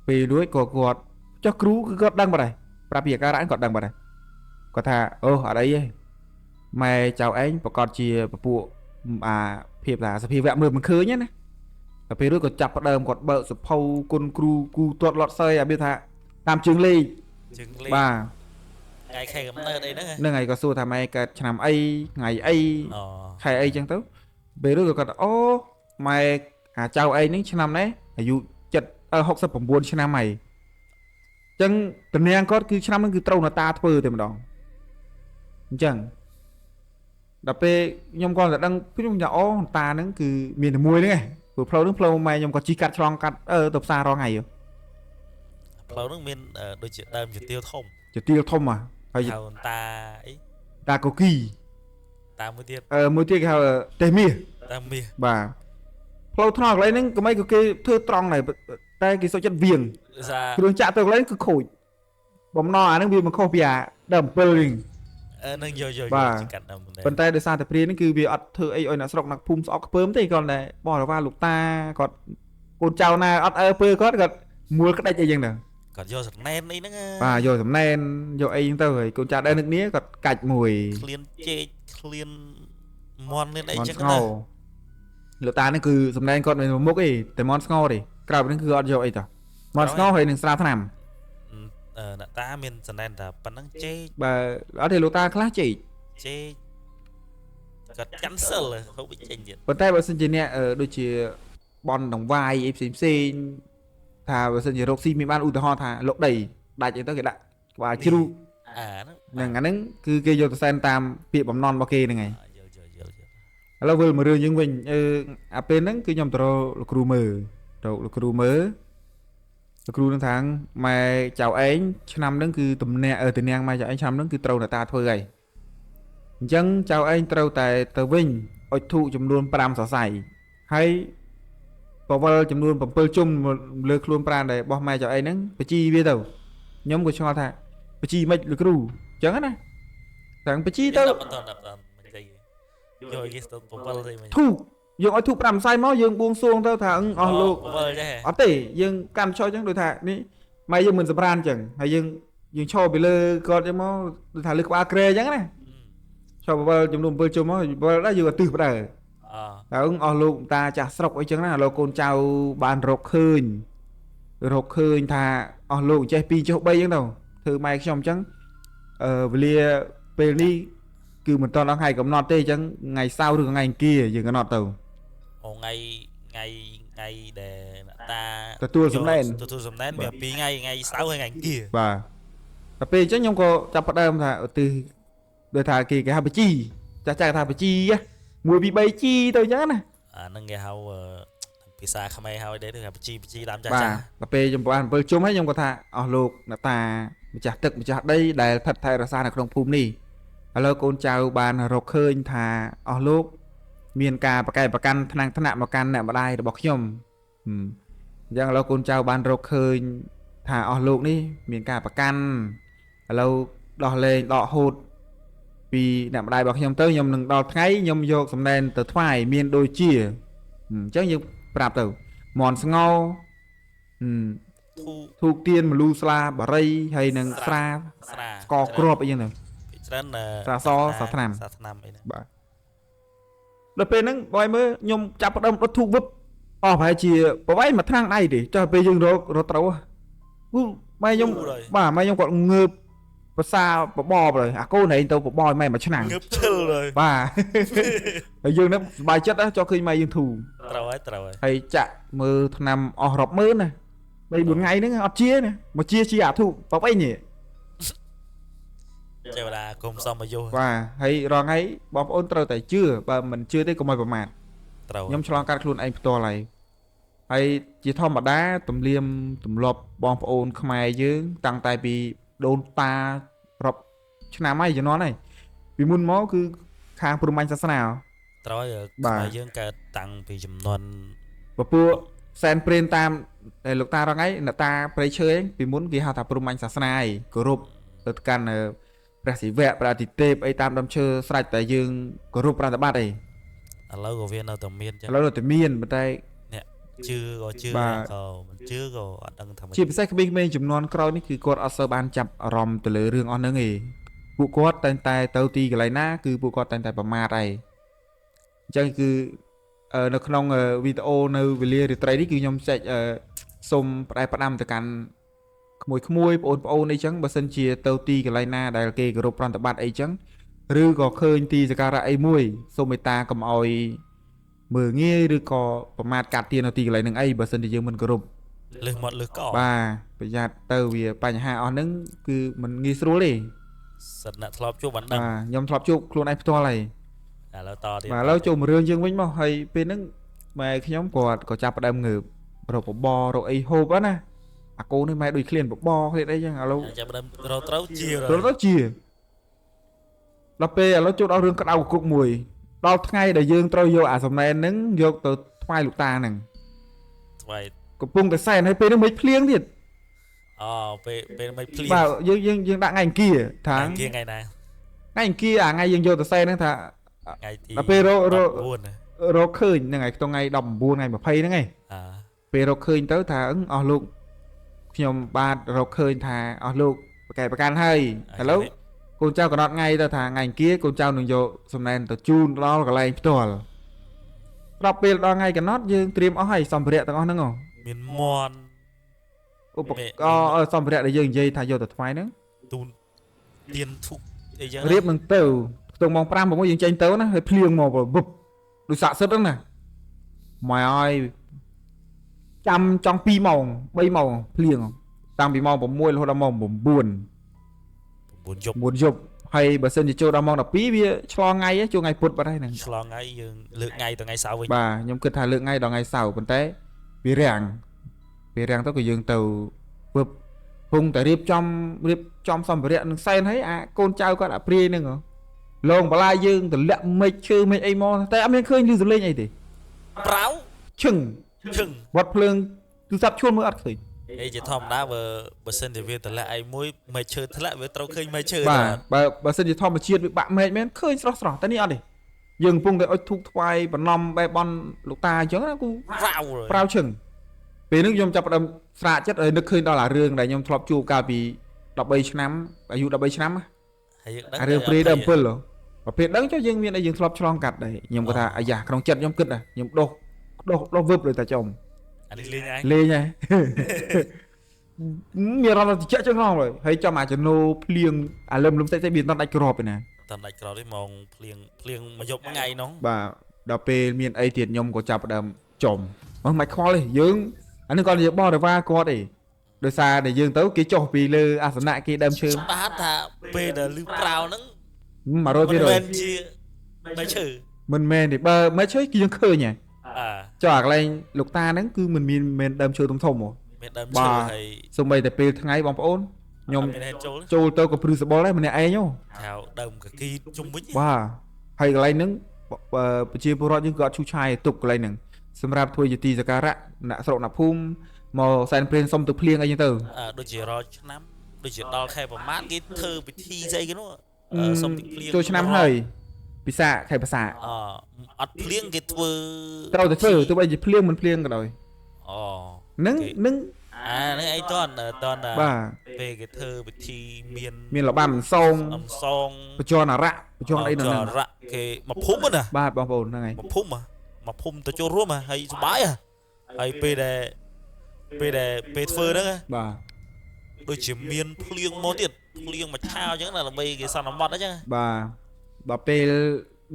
S1: ពេលរួចក៏គាត់ចុះគ្រូគឺគាត់ដឹងបាត់ហើយប្រាប់ពីអាការៈគាត់ដឹងបាត់ហើយគាត់ថាអូអត់អីទេម៉ែចៅឯងប្រកាសជាពពួកអាភាពថាសភាវៈមើលមិនឃើញណាតែពេលរួចក៏ចាប់ផ្ដើមគាត់បើកសភៅគុណគ្រូគូទាត់លត់សើយអាវាថាតាមជើងលេខបាទ
S2: ថ្ងៃខែកំណើតអីហ្នឹង
S1: ហ្នឹងហើយក៏សួរថាម៉ែកើតឆ្នាំអីថ្ងៃអីខែអីចឹងទៅពេលរួចក៏គាត់អូម៉ែអាចៅឯងហ្នឹងឆ្នាំនេះអាយុ69ឆ្នាំហើយចឹងតំណាងគាត់គឺឆ្នាំហ្នឹងគឺត្រូវតាធ្វើតែម្ដងអញ្ចឹងដល់ពេលខ្ញុំគាត់តែដឹងខ្ញុំថាអូតាហ្នឹងគឺមានតែមួយហ្នឹងឯងព្រោះផ្លូវហ្នឹងផ្លូវម៉ែខ្ញុំគាត់ជីកាត់ឆ្លងកាត់ទៅផ្សាររងថ្ងៃ
S2: ផ្លូវហ្នឹងមានដូចជាដើមជាទៀវធំ
S1: ហើយ
S2: ហៅតាអី
S1: តាកូគី
S2: តាមួយទៀត
S1: គេហៅតេមាសបាទផ្លូវថ្នល់កន្លែងហ្នឹងក៏មិនក៏គេធ្វើត្រង់ដែរតែគេសុខចិត្តវៀងគ្រឿងចាក់ទៅកន្លែងគឺខូចបំណងអាហ្នឹងវាមិនខុសពីអាដើម7វិញ
S2: នឹងយកកាត់ដើម
S1: ប៉ុន្តែដោយសារតែព្រាហ្នឹងគឺវាអត់ធ្វើអីឲ្យអ្នកស្រុកអ្នកភូមិស្អប់ខ្ពើមទេគ្រាន់តែបោះរវ៉ាលោកតាគាត់កូនចៅណាអត់ពើគាត់មួលក្តិចអីចឹងដែរ
S2: គាត់យកសំណែនអីហ្នឹង
S1: បាទយកសំណែនយកអីហ្នឹងទៅហើយកូនចៅដែរនឹកនេះគាត់កាច់មួយ
S2: ឃ្លានចេកឃ្លានមន់នេះអីចឹង
S1: ទៅលោកតាហ្នឹងគឺសំណែនគាត់មានមុខអីតែមន់ស្ងោទេក្រៅពីហ្នឹងគឺអត់យកអីតោះមន់ស្ងោហើយនឹងស្រាថ្នាំ
S2: អ្នកតាមានសំណែនតែប៉ុណ្្នឹងចេក
S1: បាទអត់ទេលោកតាខ្លះចេក
S2: គាត់កាន់សិលហូបចេញទៀត
S1: ប៉ុន្តែបើសិនជាអ្នកដូចជាបនដងវាយអីផ្សេងថាបើសិនជារកស៊ីមានបានឧទាហរណ៍ថាលោកដីដាច់អីទៅគេដាក់ក្បាលជ្រូកហ្នឹងអាហ្នឹងគឺគេយកទៅសែនតាមពាក្យបំណន់របស់គេហ្នឹងហើយឥឡូវវិលមករឿងយើងវិញអាពេលហ្នឹងគឺខ្ញុំទៅរកលោកគ្រូមើលលោកគ្រូនឹងថាម៉ែចៅឯងឆ្នាំហ្នឹងគឺតំណាងម៉ែចៅឯងឆ្នាំហ្នឹងគឺត្រូវតាធ្វើហើយអញ្ចឹងចៅឯងត្រូវតែទៅវិញអុជធូបចំនួន5សរសៃហើយបវលចំនួន7ជុំលើខ្លួនប្រាណដែលបោះម៉ែចៅឯងហ្នឹងបជីវាទៅខ្ញុំក៏ឆ្ងល់ថាបជីមិនលោកគ្រូអញ្ចឹងណាតាំងបជីទៅ
S2: យកគេទៅ7ទេ
S1: ធូបយើងឲ្យធូប5សរសៃមកយើងបួងសួងទៅថាអស់លោកអត់ទេយើងកាន់ឆោអញ្ចឹងដូចថានេះម៉ែយើងមិនសម្រានអញ្ចឹងហើយយើងឈរពីលើគាត់អញ្ចឹងមកដូចថាលើក្បាលក្រែអញ្ចឹងណាឈរបវលចំនួន7ជុំមកបវលដែរយើងឲ្យទិសបដើហើយអស់លោកតាចាស់ស្រុកអីចឹងណាលោកកូនចៅបានរកឃើញថាអស់លោកចេះ2ចុះ3អញ្ចឹងទៅធ្វើម៉ែខ្ញុំអញ្ចឹងវេលាពេលនេះគឺមិនតន់ដល់ថ្ងៃកំណត់ទេអញ្ចឹងថ្ងៃសៅរ៍ឬថ្ងៃអង្គារយើងកំណត់ទៅ
S2: ថ្ងៃដែលតា
S1: ទទួលសំណែន
S2: មាន2ថ្ងៃសៅរ៍ហើយថ្ងៃអង្គារ
S1: បាទតែពេលអញ្ចឹងខ្ញុំក៏ចាប់ផ្ដើមថាឧទ្ទិសដូចថាគេហៅបជីចាស់ថាបជី1 2 3ជីទៅអញ្ចឹងណា
S2: អាហ្នឹងគេហៅភាសាខ្មែរហៅដែរថាបជីដើមចាស់
S1: តែពេលខ្ញុំបាន7ជុំហើយខ្ញុំក៏ថាអស់លោកអ្នកតាម្ចាស់ទឹកម្ចាស់ដីដែលស្ថិតថែរក្សានៅក្នុងភូមិនេះឥឡូវកូនចៅបានរកឃើញថាអស់លោកមានការប្រកែកប្រកាន់ថ្នាក់មកកាន់អ្នកម្ដាយរបស់ខ្ញុំអញ្ចឹងឥឡូវកូនចៅបានរកឃើញថាអស់លោកនេះមានការប្រកាន់ឥឡូវដោះលែងដកហូតពីអ្នកម្ដាយរបស់ខ្ញុំទៅខ្ញុំនឹងដល់ថ្ងៃខ្ញុំយកសំណែនទៅថ្វាយមានដូចជាអញ្ចឹងយើងប្រាប់ទៅមន់ស្ងោធូបទៀនមលូស្លាបារីហើយនឹងស្រាស្កគ្រាប់អីចឹងទៅ
S2: ច្រើន
S1: ស្រាសសាថ្នាំ
S2: អីហ្នឹង
S1: បាទដល់ពេលហ្នឹងបើឲ្យមើលខ្ញុំចាប់ផ្ដើមដុតធូបវឹបអស់ប្រហែលជាប្រហែលមួយថ្នាំងដៃទេចុះពេលយើងរកត្រូវម៉ែខ្ញុំគាត់ងើបភាសាបបrồiអាកូនឯងទៅបបឲ្យម៉ែមួយឆ្នាំ
S2: ងើបឈិលហើយ
S1: បាទហើយយើងនឹងសប្បាយចិត្តណាចុះឃើញម៉ែយើងធូរ
S2: ត្រូវ
S1: ហើយចាក់មើលថ្នាំអស់រាប់ម៉ឺនណា3 4ថ្ងៃហ្នឹងអត់ជាណាមកជាអាធូបបអីនេះ
S2: ចេះឡាគុំសំអាយុ
S1: បាទហើយរងថ្ងៃបងប្អូនត្រូវតែជឿបើមិនជឿទេកុំឲ្យប្រមាថខ្ញុំឆ្លងកាត់ខ្លួនឯងផ្ទាល់ហើយជាធម្មតាទំនៀមទម្លាប់បងប្អូនខ្មែរយើងតាំងតែពីដូនតារាប់ឆ្នាំហើយជំនាន់ហើយពីមុនមកគឺខាងព្រហ្មញ្ញសាសនា
S2: ត្រូវហើយខ្មែរយើងកើតតាំងពីចំនួន
S1: ពពួក សែនព្រេនតាមដែលលោកតារងឯអ្នកតាព្រៃឈើឯងពីមុនគេហៅថាព្រំអញសាសនាឯងគោរពទៅកាន់ព្រះសិវៈព្រះអាទិទេពអីតាមដើមឈើស្រេចតែយើងគោរពប្រតិបត្តិអី
S2: ឥឡូវក៏វានៅតែមានចឹង
S1: ឥឡូវនៅតែមានប៉ុន្តែ
S2: អ្នកជឿក៏ជឿក៏មិនជឿក៏អត់ដឹងថា
S1: ជាពិសេសក្មេងៗចំនួនក្រោយនេះគឺគាត់អត់សូវបានចាប់អារម្មណ៍ទៅលើរឿងអស់ហ្នឹងឯងពួកគាត់តែងតែទៅទីកន្លែងណាគឺពួកគាត់តែងតែប្រមាថឯងអញ្ចឹងគឺនៅក្នុងវីដេអូនៅវេលារាត្រីនេះគឺខ្ញុំចែកសូមផ្ដែផ្ដាំទៅកាន់ក្មួយៗបងប្អូនអីចឹងបើសិនជាទៅទីកន្លែងណាដែលគេគោរពប្រតិបត្តិអីចឹងឬក៏ឃើញទីសក្ការៈអីមួយសូមមេត្តាកុំអោយមើលងាយឬក៏ប្រមាថកាត់ទាននៅទីកន្លែងហ្នឹងអីបើសិនជាយើងមិនគោរព
S2: លើសមាត់លើសក
S1: បាទប្រយ័ត្នទៅវាបញ្ហាអស់ហ្នឹងគឺมันងាយស្រួលទេ
S2: សិតអ្នកធ្លាប់ជួបបានដឹង
S1: បាទខ្ញុំធ្លាប់ជួបខ្លួនឯងផ្ទាល់ហើយ
S2: ឥឡូវតទៀត
S1: បាទឥឡូវចូលមករឿងយើងវិញមកហើយពេលហ្នឹងម៉ែខ្ញុំគាត់ក៏ចាប់ផ្ដើមងើបរកបបររកអីហូបណាអាកូននេះម៉ែដូចឃ្លានបបរឃ្លានអីចឹងឥឡូវ
S2: ចាំដើមរកត្រូវជា
S1: ទៅជាដល់ពេលឥឡូវចូលដល់រឿងក្តៅគុកមួយដល់ថ្ងៃដែលយើងត្រូវយកអាសំណែនហ្នឹងយកទៅថ្វាយលោកតាហ្នឹង
S2: ស្វ័យ
S1: កំពុងតែសែនហើយពេលហ្នឹងមិនភ្លៀងទៀត
S2: អូពេលមិនភ្លៀង
S1: បាទយើងដាក់ថ្ងៃអង្គារថា
S2: ថ្ងៃណា
S1: ថ្ងៃអង្គារអាថ្ងៃយើងយកទៅសែនហ្នឹងថា
S2: ថ្ងៃទី
S1: ដល់ពេលរកឃើញ
S2: 9
S1: ហ្នឹងហើយក្នុងថ្ងៃ19ថ្ងៃ20ហ្នឹងឯង
S2: អា
S1: ពេលរកឃើញទៅថាអស់លោកខ្ញុំបាទរកឃើញថាអស់លោកប្រកែប្រកាន់ហើយឥឡូវកូនចៅកំណត់ថ្ងៃទៅថាថ្ងៃអង្គារកូនចៅនឹងយកសំណែនទៅជូនដល់កន្លែងផ្ទាល់ដល់ពេលដល់ថ្ងៃកំណត់យើងត្រៀមអស់ហើយសម្ភារៈទាំងអស់ហ្នឹង
S2: មានមន់
S1: ឧបករណ៍សម្ភារៈដែលយើងនិយាយថាយកទៅថ្វាយហ្នឹង
S2: ទូនទៀនធុកអីចឹង
S1: រៀបនឹងទៅខ្ទង់ម៉ោង5 6យើងចេញទៅណាហើយភ្លៀងមកវឹបដូចសាក់សិតហ្នឹងណាម៉ែអើយចាំចង់2ម៉ោង3ម៉ោងភ្លៀងតាំងពីម៉ោង6រហូតដល់ម៉ោង9
S2: 9យប់
S1: 9យប់ហើយបើសិនជាចូលដល់ម៉ោង12វាឆ្លងថ្ងៃចូលថ្ងៃពុធបាត់ហើយហ្នឹង
S2: ឆ្លងថ្ងៃយើងលើកថ្ងៃទៅថ្ងៃសៅរ៍វិញ
S1: បាទខ្ញុំគិតថាលើកថ្ងៃដល់ថ្ងៃសៅរ៍ប៉ុន្តែវារាំងទៅក៏យើងទៅពឹបពងតែរៀបចំសម្ភារៈនឹងសែនហើយអាកូនចៅគាត់អាព្រាយហ្នឹងលងបន្លាយយើងទម្លាក់មេឃឈើមេឃអីមកតែអត់មានឃើញឮសំឡេងអីទេ
S2: ប្រៅ
S1: ឈឹង
S2: ឈឹង
S1: វត្តភ្លើងទូរស័ព្ទឈួនមើលអត់ឃើញ
S2: អីជាធម្មតាបើសិនជាវាតម្លាក់អីមួយមេឈើធ្លាក់វាត្រូវឃើញមេឈើ
S1: បាទបើសិនជាធម្មជាតិវាបាក់មេឃមែនឃើញស្រស់តែនេះអត់ទេយើងកំពុងតែអុជធូបថ្វាយបន្នំបែបបន់លោកតាអញ្ចឹងណាគូ
S2: ប្រៅ
S1: ប្រៅឈឹងពេលហ្នឹងខ្ញុំចាប់ផ្ដើមស្រាកចិត្តហើយនឹកឃើញដល់អារឿងដែលខ្ញុំធ្លាប់ជួបកាលពី13ឆ្នាំអាយុ13ឆ្នាំ
S2: ហើយយើងដឹង
S1: អារឿងព្រាយដើម7ប្រភេទដឹងចុះយើងមានអីយើងធ្លាប់ឆ្លងកាត់ដែរខ្ញុំគាត់ថាអាយ៉ាក្នុងចិត្តខ្ញុំគិតដែរខ្ញុំដោះវឹបដូចតែចំ
S2: អានេះលេងហើយ
S1: លេងហើយមានអារម្មណ៍តិចចឹងហ្នឹងហើយចាំអាចំណូភ្លៀងអាលឹមតិចវាមិនដាច់ក្របទេណា
S2: តាមដាច់ក្រោយនេះមកភ្លៀងមួយយប់មួយថ្ងៃនោះ
S1: បាទដល់ពេលមានអីទៀតខ្ញុំក៏ចាប់ផ្ដើមចំមិនខ្វល់ទេយើងអានេះគាត់និយាយបោះទៅវ៉ាគាត់ទេដោយសារតែយើងទៅគេចុះពីលើអាសនៈគេដើមឈើ
S2: ស្ដាប់ថាពេលដែលលឺប្រៅហ្នឹង
S1: 100%
S2: មិនជាមេឈើ
S1: មិនមែនទេបើមិនឈើគឺយើងឃើញហ៎
S2: អា
S1: ចុះអាកន្លែងលោកតាហ្នឹងគឺមិនមានដើមឈើធំហ៎
S2: មានដើមឈើហើយ
S1: សូម្បីតែពេលថ្ងៃបងប្អូនខ្ញុំ
S2: មានហេតុចូល
S1: ចូលទៅក៏ព្រឺសបល់ដែរម្នាក់ឯងហ៎
S2: ហៅដើមកគីជុំវិញ
S1: បាទហើយកន្លែងហ្នឹងប្រជាពលរដ្ឋយើងក៏អត់ឈូសឆាយទុកកន្លែងហ្នឹងសម្រាប់ធ្វើជាទីសក្ការៈអ្នកស្រុកអ្នកភូមិមកសែនព្រេនសុំទៅភ្លៀងអីចឹងទៅ
S2: ដូចជារាល់ឆ្នាំដូចជាដល់ខែប្រមាណគេធ្វើពិធីស្អីគេនោះសុំទឹកភ្លៀង
S1: ចូលឆ្នាំហើយពិសាខែភាសា
S2: អត់ភ្លៀងគេធ្វើ
S1: ត្រូវតែធ្វើទោះបីជាភ្លៀងមិនភ្លៀងក៏ដោយ
S2: អូ
S1: នឹង
S2: ហ្នឹងអីតន់
S1: បាទ
S2: ពេលគេធ្វើពិធីមាន
S1: មានរបាំអន្សង
S2: អំសង
S1: បច្ចនរៈបច្ចនអីហ្នឹង
S2: រៈគេមកភូមិណា
S1: បាទបងប្អូនហ្នឹងហើយ
S2: មកភូមិទៅចូលរួមហើយសុបាយហើយពេលដែលពេលធ្វើហ្នឹង
S1: បាទ
S2: ដូចជាមានភ្លៀងមកទៀតភ្លៀងមួយឆាវអញ្ចឹងណាដើម្បីគេសន្មត់អញ្ចឹង
S1: បាទដល់ពេល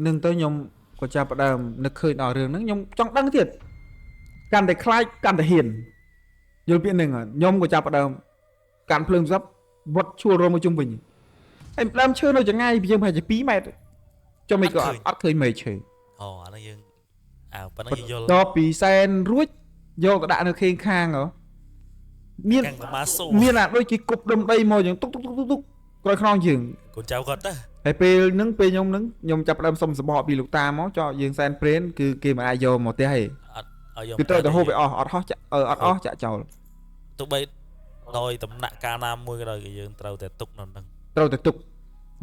S1: នឹងទៅខ្ញុំក៏ចាប់ផ្ដើមនឹកឃើញដល់រឿងហ្នឹងខ្ញុំចង់ដឹងទៀតកាន់តែខ្លាចកាន់តែហ៊ានយល់ពាក្យហ្នឹងខ្ញុំក៏ចាប់ផ្ដើមកាន់ភ្លើងសັບវត្តឈួលរមមកជុំវិញហើយដើមឈើនៅចង្ងាយពីយើងប្រហែលជា2ម៉ែត្រចុះមិនក៏អត់ឃើញមែកឈើ
S2: អូអានេះយើងប៉ុណ្ណឹងយល់
S1: ដល់ពីសែនរួចយកទៅដាក់នៅខេងខាងមាន
S2: កាំងកម៉ាសូ
S1: មានអាដូចគេគប់ដុំដីមកយ៉ាងទុកក្រោយខ្នងយើង
S2: កូនចៅគាត់ទៅ
S1: ហើយពេលខ្ញុំចាប់ផ្ដើមសុំសបកពីលោកតាមកចោះយើងសែនព្រេនគឺគេមិនអាចយកមកផ្ទះទេ
S2: អ
S1: គឺត្រូវតែហូបឲ្យអស់អត់ហោះចាក់អត់អស់ចាក់ចោល
S2: ទោះបីដោយដំណាក់កាលណាមួយក៏ដោយគឺយើងត្រូវតែទុកនៅនឹង
S1: ត្រូវតែទុក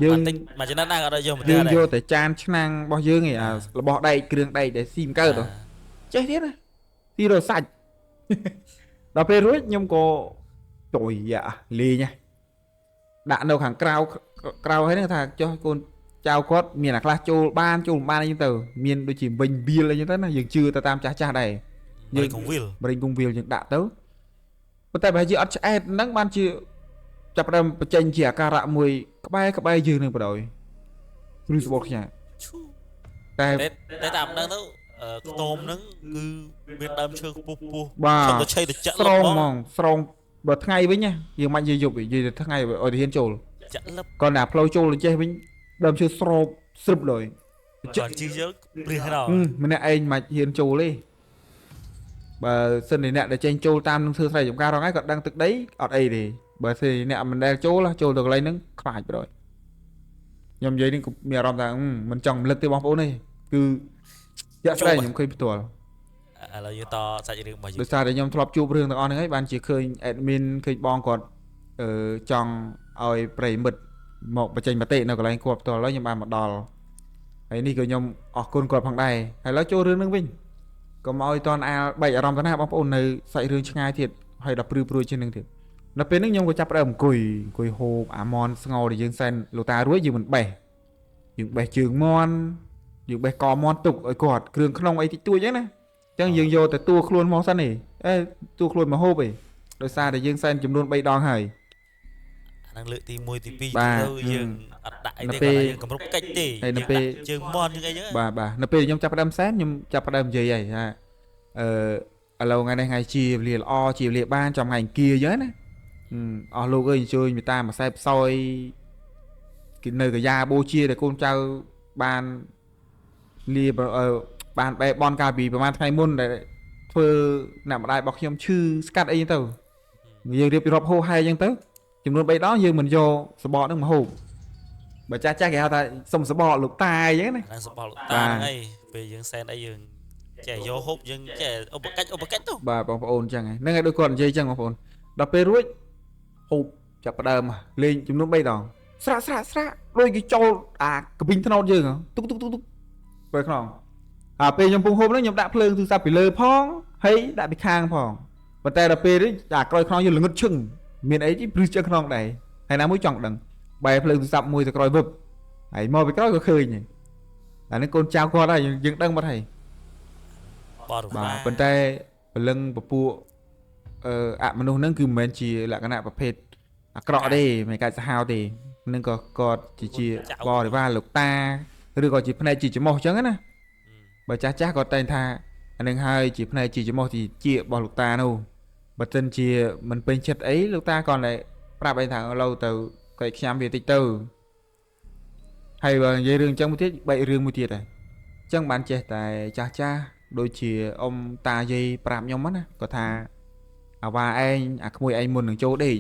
S1: យើង
S2: បន្តិចមួយចំណិតណាក៏ដោយយកមក
S1: យើង
S2: ដែរ
S1: យកតែចានឆ្នាំងរបស់យើងឯងអារបស់ដែកគ្រឿងដែកដែលស៊ីមកើតទៅចេះទៀតណាទីរសាច់ ដល់ពេលរួចខ្ញុំក៏ជួយលេងដាក់នៅខាងក្រៅហើយហ្នឹងថាចុះកូនចៅគាត់មានអាខ្លះចូលបានអីចឹងទៅមានដូចជាវិញវាលអីចឹងទៅណាយើងជឿទៅតាមចាស់ដែរ
S2: យើងកងវិល
S1: បរិញគង់វាលយើងដាក់ទៅប៉ុន្តែបើជាអត់ឆ្អែតហ្នឹងបានជាចាប់ផ្ដើមបញ្ចេញជាអាការៈមួយក្បែរយើងនឹងបដ ாய் ឬសបកខ្ញាតែ
S2: តែតាមហ្នឹងទៅខ្ទមហ្នឹងគឺមានដើមឈើខ្ពស់
S1: បាទ
S2: ទៅឆៃទៅចាក់
S1: ស្រងហ្មងស្រងបើថ្ងៃវិញណាយើងមិននិយាយយប់និយាយតែថ្ងៃឲ្យទៅហ៊ានចូល
S2: ចាក់លឹប
S1: còn là flowចូលចេះវិញដើមឈើស្រោបស្រឹបដល់
S2: ចាក់ជីយើងព្រាសដល់
S1: ម្នាក់ឯងមិនហ៊ានចូលទេបើសិនជាអ្នកដែលចេញចូលតាមនឹងធ្វើស្រែចម្ការរងឯងគាត់ដឹងទឹកដីអត់អីទេបើសិនអ្នកមិនដែលចូលទៅកន្លែងហ្នឹងខ្លាចប្រយខ្ញុំនិយាយនេះមានអារម្មណ៍ថាមិនចង់រំលឹកទេបងប្អូនទេគឺជាក់ស្ដែងខ្ញុំឃើញផ្ទាល់
S2: ឥឡូវយើងតសាច់រឿងរបស់យើង
S1: ដោយសារតែខ្ញុំធ្លាប់ជួបរឿងទាំងអស់ហ្នឹងហើយបានជាឃើញ admin ឃើញបងគាត់ចង់ឲ្យប្រិមិត្តមកបញ្ចេញមតិនៅកន្លែងគាត់ផ្ទាល់ហើយខ្ញុំបានមកដល់ហើយនេះក៏ខ្ញុំអរគុណគាត់ផងដែរហើយឥឡូវចូលរឿងហ្នឹងវិញកុំឲ្យតន់អាលបែកអារម្មណ៍ទៅណាបងប្អូននៅសាច់រឿងឆ្ងាយទៀតហើយដល់ព្រឺព្រួយជាងហ្នឹងទៀតនៅពេលហ្នឹងខ្ញុំក៏ចាប់ផ្ដើមអង្គុយហូបអាមនស្ងោដែលយើងសែនលោកតារួចយើងមិនបេះយើងបេះជើងមនយើងបេះកមនទុកឲ្យគាត់គ្រឿងក្នុងអីតិចតួចហ្នឹងណាអញ្ចឹងយើងយកតែតួខ្លួនមកសិនទេតួខ្លួនមកហូបឯងដោយសារតែយើងសែនចំនួន3ដងហើយ
S2: ហ្នឹងលើកទី1ទី2ទៅយើងអត់ដាក់អីទេគាត់យើងកម្រុកកិច្ចទេជើងមន់យើងអីចឹង
S1: បាទនៅពេលខ្ញុំចាប់ផ្ដើមសែនខ្ញុំចាប់ផ្ដើមនិយាយហើយថាឥឡូវថ្ងៃនេះថ្ងៃជាវេលាល្អជាវេលាបានចំថ្ងៃអង្គារអញ្ចឹងណាអស់លោកអើយអញ្ជើញមេតាមកខ្សែផ្សោយគេនៅកាយាបូជាដែលកូនចៅបានលាបានបែបបនកាលពីប្រហែលថ្ងៃមុនដែលធ្វើអ្នកម្ដាយរបស់ខ្ញុំឈឺស្កាត់អីទៅយើងរៀបរាប់ហូរហែអញ្ចឹងទៅចំនួន3ដងយើងមិនយកសបកហ្នឹងមកហូបបើចាស់គេហៅថាសុំសបកលោកតាអញ្ចឹងណា
S2: ហ្នឹងសបកលោកតាហ្នឹងហើយពេលយើងសែនអីយើងចេះយកហូបយើងចេះឧបកិច្ចទៅ
S1: បាទបងប្អូនអញ្ចឹងហ្នឹងហើយដូចគាត់និយាយអញ្ចឹងបងប្អូនដល់ពេលរួចហូបចាប់ផ្ដើមលេងចំនួន3ដងស្រាក់ដូចគេចូលអាកពីងថ្នោតយើងទុកពេលក្នុងពេលខ្ញុំពងហូបហ្នឹងខ្ញុំដាក់ភ្លើងទូរស័ព្ទពីលើផងហើយដាក់ពីខាងផងប៉ុន្តែដល់ពេលនេះអាក្រោយខ្នងយើងល្ងឹតឈឹងមានអីព្រឹសជើខ្នងដែរហើយណាមួយចង់ដឹងបែរភ្លើងទូរស័ព្ទមួយទៅក្រោយវឹបហើយមកពីក្រោយក៏ឃើញដែរអានេះកូនចៅគាត់ហើយយើងដឹងបាត់ហើយ បាទប៉ុន្តែពលឹងពពួកអមនុស្សហ្នឹងគឺមិនមែនជាលក្ខណៈប្រភេទអាក្រក់ទេមិនកាច់សាហាវទេនឹងក៏គាត់ជាបរិវារលោកតាឬក៏ជាផ្នែកជាច្រមុះអញ្ចឹងណាបើចាស់គាត់តែងថាអានឹងហើយជាផ្នែកជាច្រមុះជារបស់លោកតានោះបើមិនជាមិនពេញចិត្តអីលោកតាគាត់តែប្រាប់ឯងថាឡូវទៅកែខ្ញុំវាតិចទៅហើយបើនិយាយរឿងអញ្ចឹងមួយទៀតបែករឿងមួយទៀតហើយអញ្ចឹងបានចេះតែចាស់ដូចជាអ៊ំតាយាយប្រាប់ខ្ញុំណាគាត់ថាអាវ៉ាឯងអាក្មួយឯងមុននឹងចូលដេក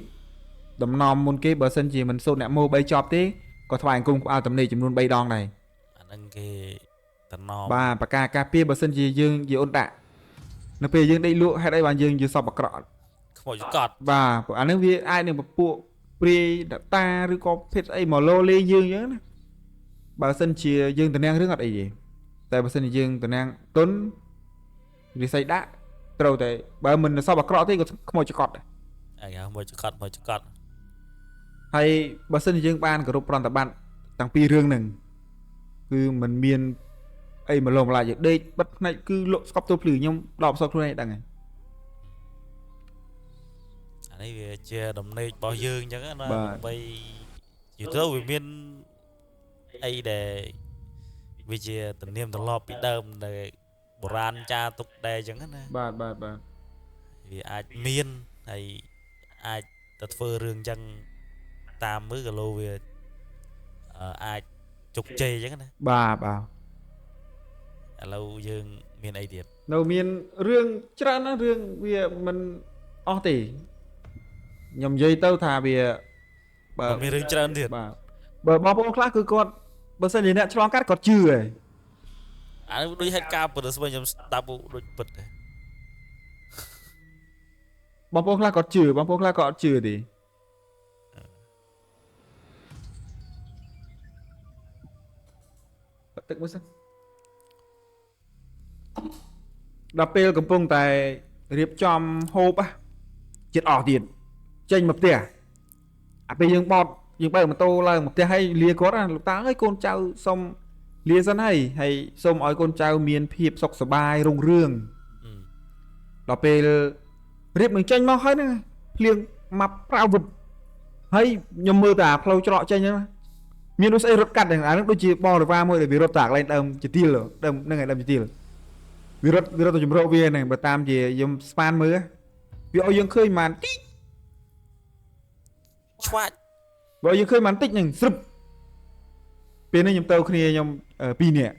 S1: ដំណំមុនគេបើសិនជាមិនសូត្រអ្នកម៉ូ3ចប់ទេក៏ថ្វាយអង្គមក្បាលតំណេចំនួន3ដងដែរ
S2: អាហ្នឹងគេតំណំ
S1: បាទប្រការការពារបើសិនជាយើងនិយាយអូនដាក់នៅពេលយើងដេកលក់ហេតុអីបានយើងយល់សពអាក្រក់
S2: ខ្មោចកត់
S1: បាទអាហ្នឹងវាអាចនឹងពពួកព្រាយតាឬក៏ភេទអីមកលោលេយើងអញ្ចឹងណាបើសិនជាយើងតំណាំងរឿងអត់អីទេតែបើសិនជាយើងតំណាំងទុនវិស័យដាក់ត្រូវតែបើមិនសពអាក្រក់ទេក៏ខ្មោចកត់ដែរ
S2: អាយ៉ាខ្មោចកត់
S1: ហើយបើសិនជាយើងបានគោរពប្រតិបត្តិតាំងពីរឿងហ្នឹងគឺมันមានអីមកលងឡាយដេកបិទភ្នែកគឺលក់ស្កប់ទល់ភ្លឺខ្ញុំដកផ្សោតខ្លួនឯងដឹងហើយ
S2: អានេះវាជាដំណេករបស់យើងអញ្ចឹងណាដើម្បីយូរទៅវាមានអីដែលវាជាទំនៀមទម្លាប់ពីដើមដែលបុរាណចាទុកដែរអញ្ចឹងណា
S1: បាទ
S2: វាអាចមានហើយអាចទៅធ្វើរឿងអញ្ចឹងតាមមើលក៏លោវាអាចជោគជ័យអញ្ចឹងណា
S1: បាទ
S2: ឥឡូវយើងមានអីទៀត
S1: នៅមានរឿងច្រើនណាស់រឿងវាមិនអស់ទេខ្ញុំនិយាយទៅថាវាបើ
S2: មានរឿងច្រើនទៀត
S1: បាទបើបងប្អូនខ្លះគឺគាត់បើសិនជាអ្នកឆ្លងកាត់គាត់ជឿហ៎
S2: អានេះដូចហេតុការណ៍ពិតស្បើខ្ញុំស្ដាប់ដូចពិតដែរ
S1: បងប្អូនខ្លះគាត់ជឿបងប្អូនខ្លះក៏អត់ជឿទេទឹកមួយសិនដល់ពេលកំពុងតែរៀបចំហូបចិត្តអស់ទៀតចេញមកផ្ទះអាពេលយើងបត់យើងបើកម៉ូតូឡើងមកផ្ទះហើយលាគាត់លោកតាអើយកូនចៅសុំលាសិនហើយសូមឲ្យកូនចៅមានភាពសុខសប្បាយរុងរឿងដល់ពេលរៀបនឹងចេញមកហើយហ្នឹងភ្លៀងមកប្រៅវឹបហើយខ្ញុំមើលតែផ្លូវច្រកចេញហ្នឹងមានដូចស្អីរត់កាត់ហ្នឹងអាហ្នឹងដូចជាបងរវ៉ាមួយដែលវារត់តាកន្លែងដើមជាទៀលដើមហ្នឹងឯងដើមជាទៀលវារត់ទៅជំរកវាហ្នឹងបើតាមជាខ្ញុំស្មានមើលវាឲ្យយើងឃើញបានតិច
S2: ឆ្វាច់
S1: បើយើងឃើញបានតិចហ្នឹងស្រឹបពេលនេះខ្ញុំទៅគ្នាខ្ញុំ2នាក់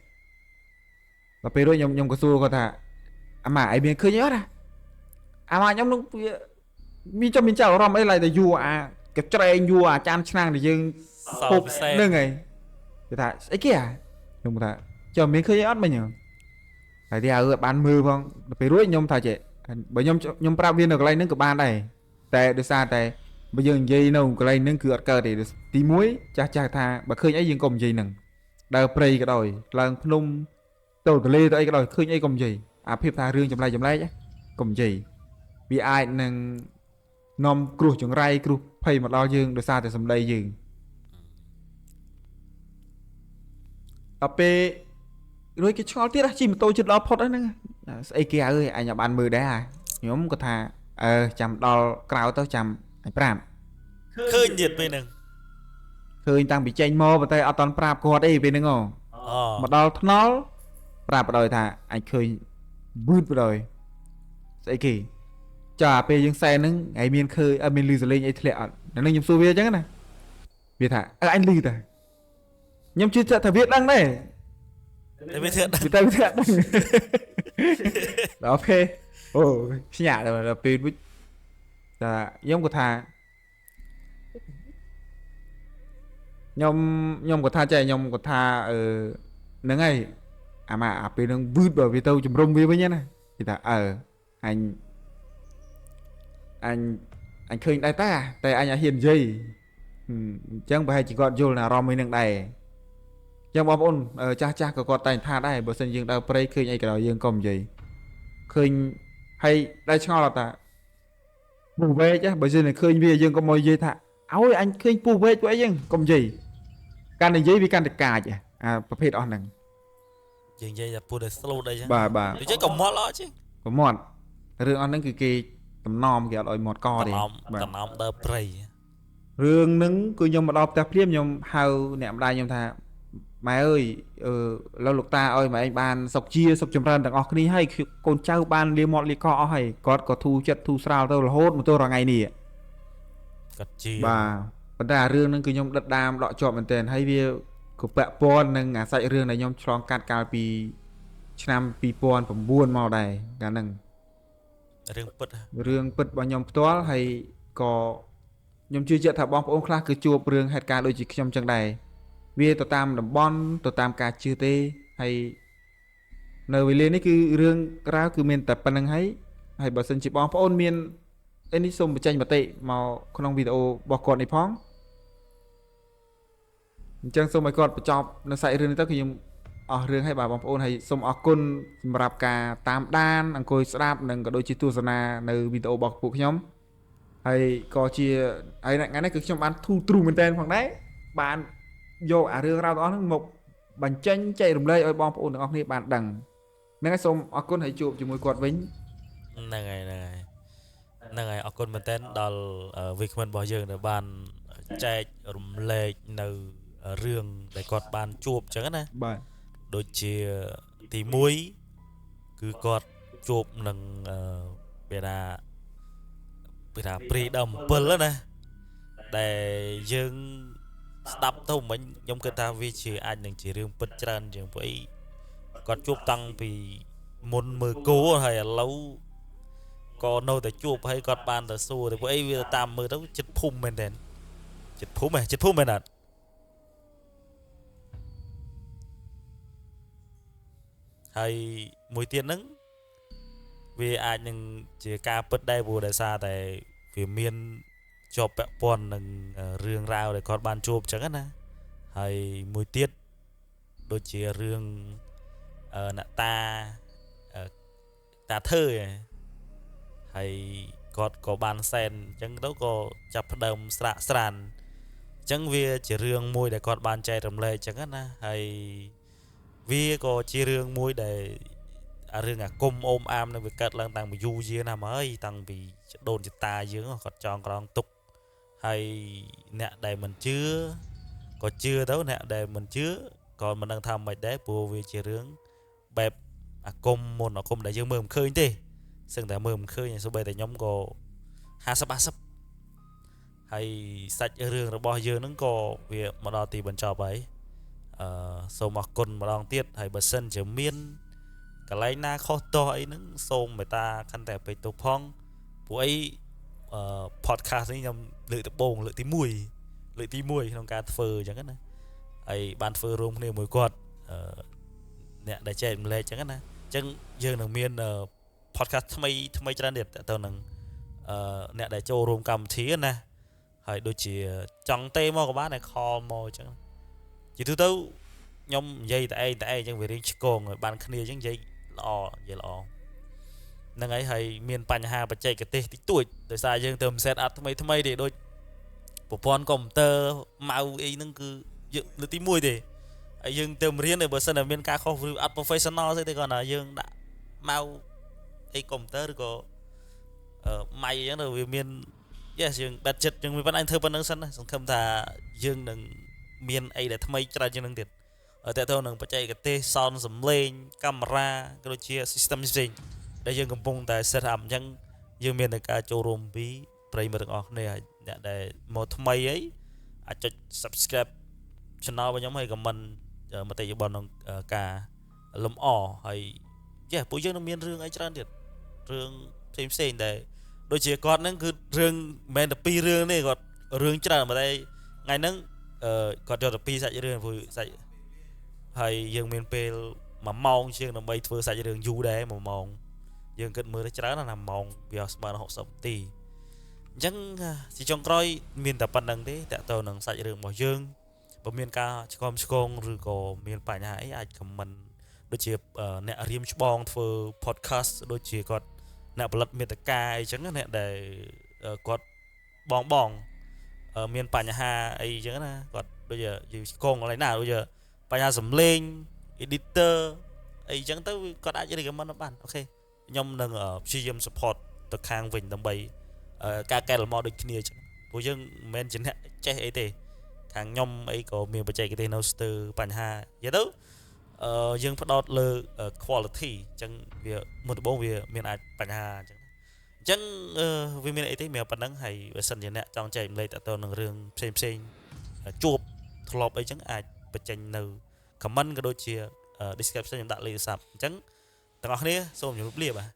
S1: ដល់ពេលរួចខ្ញុំក៏សួរគាត់ថាអាម៉ាអីមានឃើញអត់អាម៉ាខ្ញុំនឹងវាមានចាំមានចៅអារម្មណ៍អីឡើយតែយួរអាកច្រែងយួរអាចានឆ្នាំងដែលយើងហូបហ្នឹងហើយគេថាស្អីគេខ្ញុំថាចាំមានឃើញអត់មិញហើយទីឲ្យបានមើលផងដល់ពេលរួចខ្ញុំថាចេះបើខ្ញុំប្រាប់វានៅកន្លែងហ្នឹងក៏បានដែរតែដោយសារតែបើយើងនិយាយនៅកន្លែងហ្នឹងគឺអត់កើតទេទី1ចាស់ថាបើឃើញអីយើងកុំនិយាយហ្នឹងដើរព្រៃក៏ដោយឡើងភ្នំទៅទន្លេទៅអីក៏ដោយឃើញអីកុំនិយាយអាភាពថារឿងចម្លែកកុំនិយាយវាអាចនឹងនាំគ្រោះចង្រៃគ្រោះភ័យមកដល់យើងដោយសារតែសម្ដីយើងដល់ពេលរួចគេឆ្ងល់ទៀតជិះម៉ូតូជិតដល់ផុតហ្នឹងស្អីគេអើយអញបានមើលដែរខ្ញុំក៏ថាចាំដល់ក្រៅទៅចាំអញប្រាប់
S2: ឃើញទៀតពេលហ្នឹង
S1: ឃើញតាំងពីចេញមកប៉ុន្តែអត់តន់ប្រាប់គាត់អីពេលហ្នឹងមកដល់ថ្នល់ប្រាប់បដ ாய் ថាអញឃើញវឺតបដ ாய் ស្អីគេចាពេលយើងសែនហ្នឹងហើយមានឃើញមានលឺសលេងអីធ្លាក់អត់ហ្នឹងខ្ញុំសួរវាអញ្ចឹងណាវាថាអញលឺតាខ្ញុំជឿថាវាដឹងដែរ
S2: តែវាធ្វើដឹង
S1: ដល់ពេលអូស្ញាក់ដល់ពេលវិញតែខ្ញុំក៏ថាខ្ញុំក៏ថាចេះខ្ញុំក៏ថាហ្នឹងហើយអាម៉ាអាពេលហ្នឹងវឺតបើវាទៅជំរុំវាវិញណាគេថាអញឃើញដែរតែអញអាចហ៊ាននិយាយអញ្ចឹងប្រហែលជាគាត់យល់អារម្មណ៍មួយនឹងដែរអញ្ចឹងបងប្អូនចាស់ក៏គាត់តែងថាដែរបើសិនយើងដើរព្រៃឃើញអីក៏ដោយយើងកុំនិយាយឃើញហើយដែរឆ្ងល់អត់តាពូវែកបើសិនឃើញវាយើងកុំមកនិយាយថាឲ្យអញឃើញពូវែកពួកអីហ្នឹងកុំនិយាយកាន់និយាយវាកាន់តែកាចអាប្រភេទអស់ហ្នឹង
S2: យើងនិយាយថាពូដែល slow ដែរចឹង
S1: បាទ
S2: និយាយកុំមាត់អត់ចឹង
S1: កុំមាត់រឿងអស់ហ្នឹងគឺគេតំណមគេអត់ឲ្យមាត់កទេ
S2: តំណមដើរព្រៃ
S1: រឿងហ្នឹងគឺខ្ញុំមកដល់ផ្ទះភ្លាមខ្ញុំហៅអ្នកម្ដាយខ្ញុំថាម៉ែអើយលោកតាឲ្យម៉ែឯងបានសុខជាសុខចម្រើនទាំងអស់គ្នាហើយកូនចៅបានលាមាត់លាកអស់ហើយគាត់ក៏ធូរចិត្តធូរស្រាលទៅរហូតមកទល់ថ្ងៃនេះ
S2: គាត់ជា
S1: បាទប៉ុន្តែអារឿងហ្នឹងគឺខ្ញុំដិតដាមដកជាប់មែនទែនហើយវាក៏ពាក់ព័ន្ធនឹងអាសាច់រឿងដែលខ្ញុំឆ្លងកាត់កាលពីឆ្នាំ2009មកដែរកាលហ្នឹង
S2: រឿងពិត
S1: របស់ខ្ញុំផ្ទាល់ហើយក៏ខ្ញុំជឿជាក់ថាបងប្អូនខ្លះគឺជួបរឿងហេតុការណ៍ដូចជាខ្ញុំចឹងដែរវាទៅតាមតំបន់ទៅតាមការជឿទេហើយនៅវេលានេះគឺរឿងរ៉ាវគឺមានតែប៉ុណ្្នឹងហើយបើសិនជាបងប្អូនមាននេះសូមបញ្ចេញមតិមកក្នុងវីដេអូរបស់គាត់នេះផងអញ្ចឹងសូមឲ្យគាត់បញ្ចប់នៅសាច់រឿងនេះទៅគឺខ្ញុំអស់រឿងហើយបាទបងប្អូនហើយសូមអរគុណសម្រាប់ការតាមដានអង្គុយស្ដាប់និងក៏ដូចជាទស្សនានៅវីដេអូរបស់ពួកខ្ញុំហើយក៏ជាហើយថ្ងៃនេះគឺខ្ញុំបានធូរទ្រូងមែនតើផងដែរបានយកអារឿងរ៉ាវទាំងអស់ហ្នឹងមកបញ្ចេញចែករំលែកឲ្យបងប្អូនទាំងអស់គ្នាបានដឹងហ្នឹងហើយសូមអរគុណហើយជួបជាមួយគាត់វិញ
S2: ហ្នឹងហើយអរគុណមែនតើដល់វាគ្មិនរបស់យើងដែលបានចែករំលែកនៅរឿងដែលគាត់បានជួបអញ្ចឹងណា
S1: បាទ
S2: ដូចជាទី1គឺគាត់ជួបនឹងវាថាព្រីដើម7ណាដែលយើងស្ដាប់ទៅមិញខ្ញុំគិតថាវាជាអាចនឹងជារឿងពិតច្រើនជាងព្រោះអីគាត់ជួបតាំងពីមុនមើលគោហើយឥឡូវក៏នៅតែជួបហើយគាត់បានទៅសួរទៅព្រោះអីវាតាមមើលទៅចិត្តភូមិមែនទេចិត្តភូមិមែនអត់ហើយមួយទៀតហ្នឹង វាអាចនឹងជាការពិតដែរព្រោះដោយសារតែវាមានជាប់ពាក់ព័ន្ធនឹងរឿងរ៉ាវដែលគាត់បានជួបអញ្ចឹងណាហើយមួយទៀតដូចជារឿងអ្នកតាធ្វើហើយគាត់ក៏បានសែនអញ្ចឹងទៅក៏ចាប់ផ្ដើមស្រាកស្រានអញ្ចឹងវាជារឿងមួយដែលគាត់បានចែករំលែកអញ្ចឹងណាហើយវាក៏ជារឿងមួយដែលរឿងអាគុំអូមអាមនឹងវាកើតឡើងតាំងពីយូរយារណាស់មកហើយតាំងពីដូនចតាយើងគាត់ចងក្រងទុកហើយអ្នកដែលមិនជឿក៏ជឿទៅអ្នកដែលមិនជឿក៏មិនដឹងថាម៉េចដែរព្រោះវាជារឿងបែបអាគុំមុនអាគុំដែលយើងមើលមិនឃើញទេសឹងតែមើលមិនឃើញសូម្បីតែខ្ញុំក៏50-50ហើយសាច់រឿងរបស់យើងហ្នឹងក៏វាមកដល់ទីបញ្ចប់ហើយសូមអរគុណម្ដងទៀតហើយបើសិនជាមានកន្លែងណាខុសទោះអីហ្នឹងសូមមេត្តាខន្តីអភ័យទោសផងព្រោះអីpodcast នេះខ្ញុំលើកដំបូងលើកទី1ក្នុងការធ្វើអញ្ចឹងណាហើយបានធ្វើរួមគ្នាមួយគាត់អ្នកដែលចែកម្លែកអញ្ចឹងណាអញ្ចឹងយើងនឹងមានpodcast ថ្មីច្រើនទៀតទៅនឹងអ្នកដែលចូលរួមកម្មវិធីណាហើយដូចជាចង់ទេមកក៏បានតែ call មកអញ្ចឹងជាទូទៅខ្ញុំនិយាយតែឯងអញ្ចឹងវារៀងឆ្កងបានគ្នាអញ្ចឹងនិយាយល្អហ្នឹងហើយមានបញ្ហាបច្ចេកទេសតិចតួចដោយសារយើងទៅ set up ថ្មីទេដូចប្រព័ន្ធកុំព្យូទ័រម៉ៅអីហ្នឹងគឺលើកទី1ទេហើយយើងទៅរៀនបើសិនតែមានការខុសឬអត់ professional ទេគាត់ថាយើងដាក់ម៉ៅអីកុំព្យូទ័រឬក៏ម៉ៃអញ្ចឹងទៅវាមាន yes យើង budget យើងមានប៉ុណ្ណឹងធ្វើប៉ុណ្ណឹងសិនណាសង្ឃឹមថាយើងនឹងមានអីដែលថ្មីច្រើនជាងនឹងទៀតតើទៅនឹងបច្ចេកទេស sound សំឡេងកាមេរ៉ាក៏ដូចជា system ផ្សេងដែលយើងកំពុងតែ set up អញ្ចឹងយើងមានតែការចូលរួមពីប្រិយមិត្តទាំងអស់គ្នាហើយអ្នកដែលមកថ្មីអីអាចចុច subscribe channel របស់ខ្ញុំហើយ comment មតិយោបល់ក្នុងការលំអហើយ yes ពួកយើងនឹងមានរឿងអីច្រើនទៀតរឿងផ្សេងដែលដូចជាគាត់ហ្នឹងគឺរឿងមិនមែនតែពីររឿងទេគាត់រឿងច្រើនតែថ្ងៃហ្នឹងគាត់យកទៅ2សាច់រឿងព្រោះសាច់ហើយយើងមានពេល1ម៉ោងជាងដើម្បីធ្វើសាច់រឿងយូរដែរ1ម៉ោងយើងគិតមើលទៅច្រើនណា1ម៉ោងវាស្មើនឹង60នាទីអញ្ចឹងជាចុងក្រោយមានតែប៉ុណ្្នឹងទេតើទៅនឹងសាច់រឿងរបស់យើងបើមានការឆ្កងឬក៏មានបញ្ហាអីអាច comment ដូចជាអ្នករៀមច្បងធ្វើ podcast ដូចជាគាត់អ្នកផលិតមេតិកាអីចឹងអ្នកដែលគាត់បងមានបញ្ហាអីចឹងណាគាត់ដូចជាយើងឆ្កងកន្លែងណាដូចជាបញ្ហាសំឡេង editor អីចឹងទៅគាត់អាច recommend បានអូខេខ្ញុំនឹងព្យាយាម support ទៅខាងវិញដើម្បីការកែលម្អដូចគ្នាចឹងព្រោះយើងមិនមែនជាអ្នកចេះអីទេខាងខ្ញុំអីក៏មានបច្ចេកទេសនៅស្ទើរបញ្ហានិយាយទៅយើងផ្ដោតលើ quality អញ្ចឹងវាមុនដំបូងវាមានអាចបញ្ហាអញ្ចឹងវាមានអីទេមានប៉ុណ្ណឹងហើយបើសិនជាអ្នកចង់ចែកម្លែកទៅនឹងរឿងផ្សេងជួបធ្លាប់អីចឹងអាចបញ្ចេញនៅ comment ក៏ដូចជា description ខ្ញុំដាក់លេខទូរស័ព្ទអញ្ចឹងទាំងអស់គ្នាសូមជម្រាបលាបាទ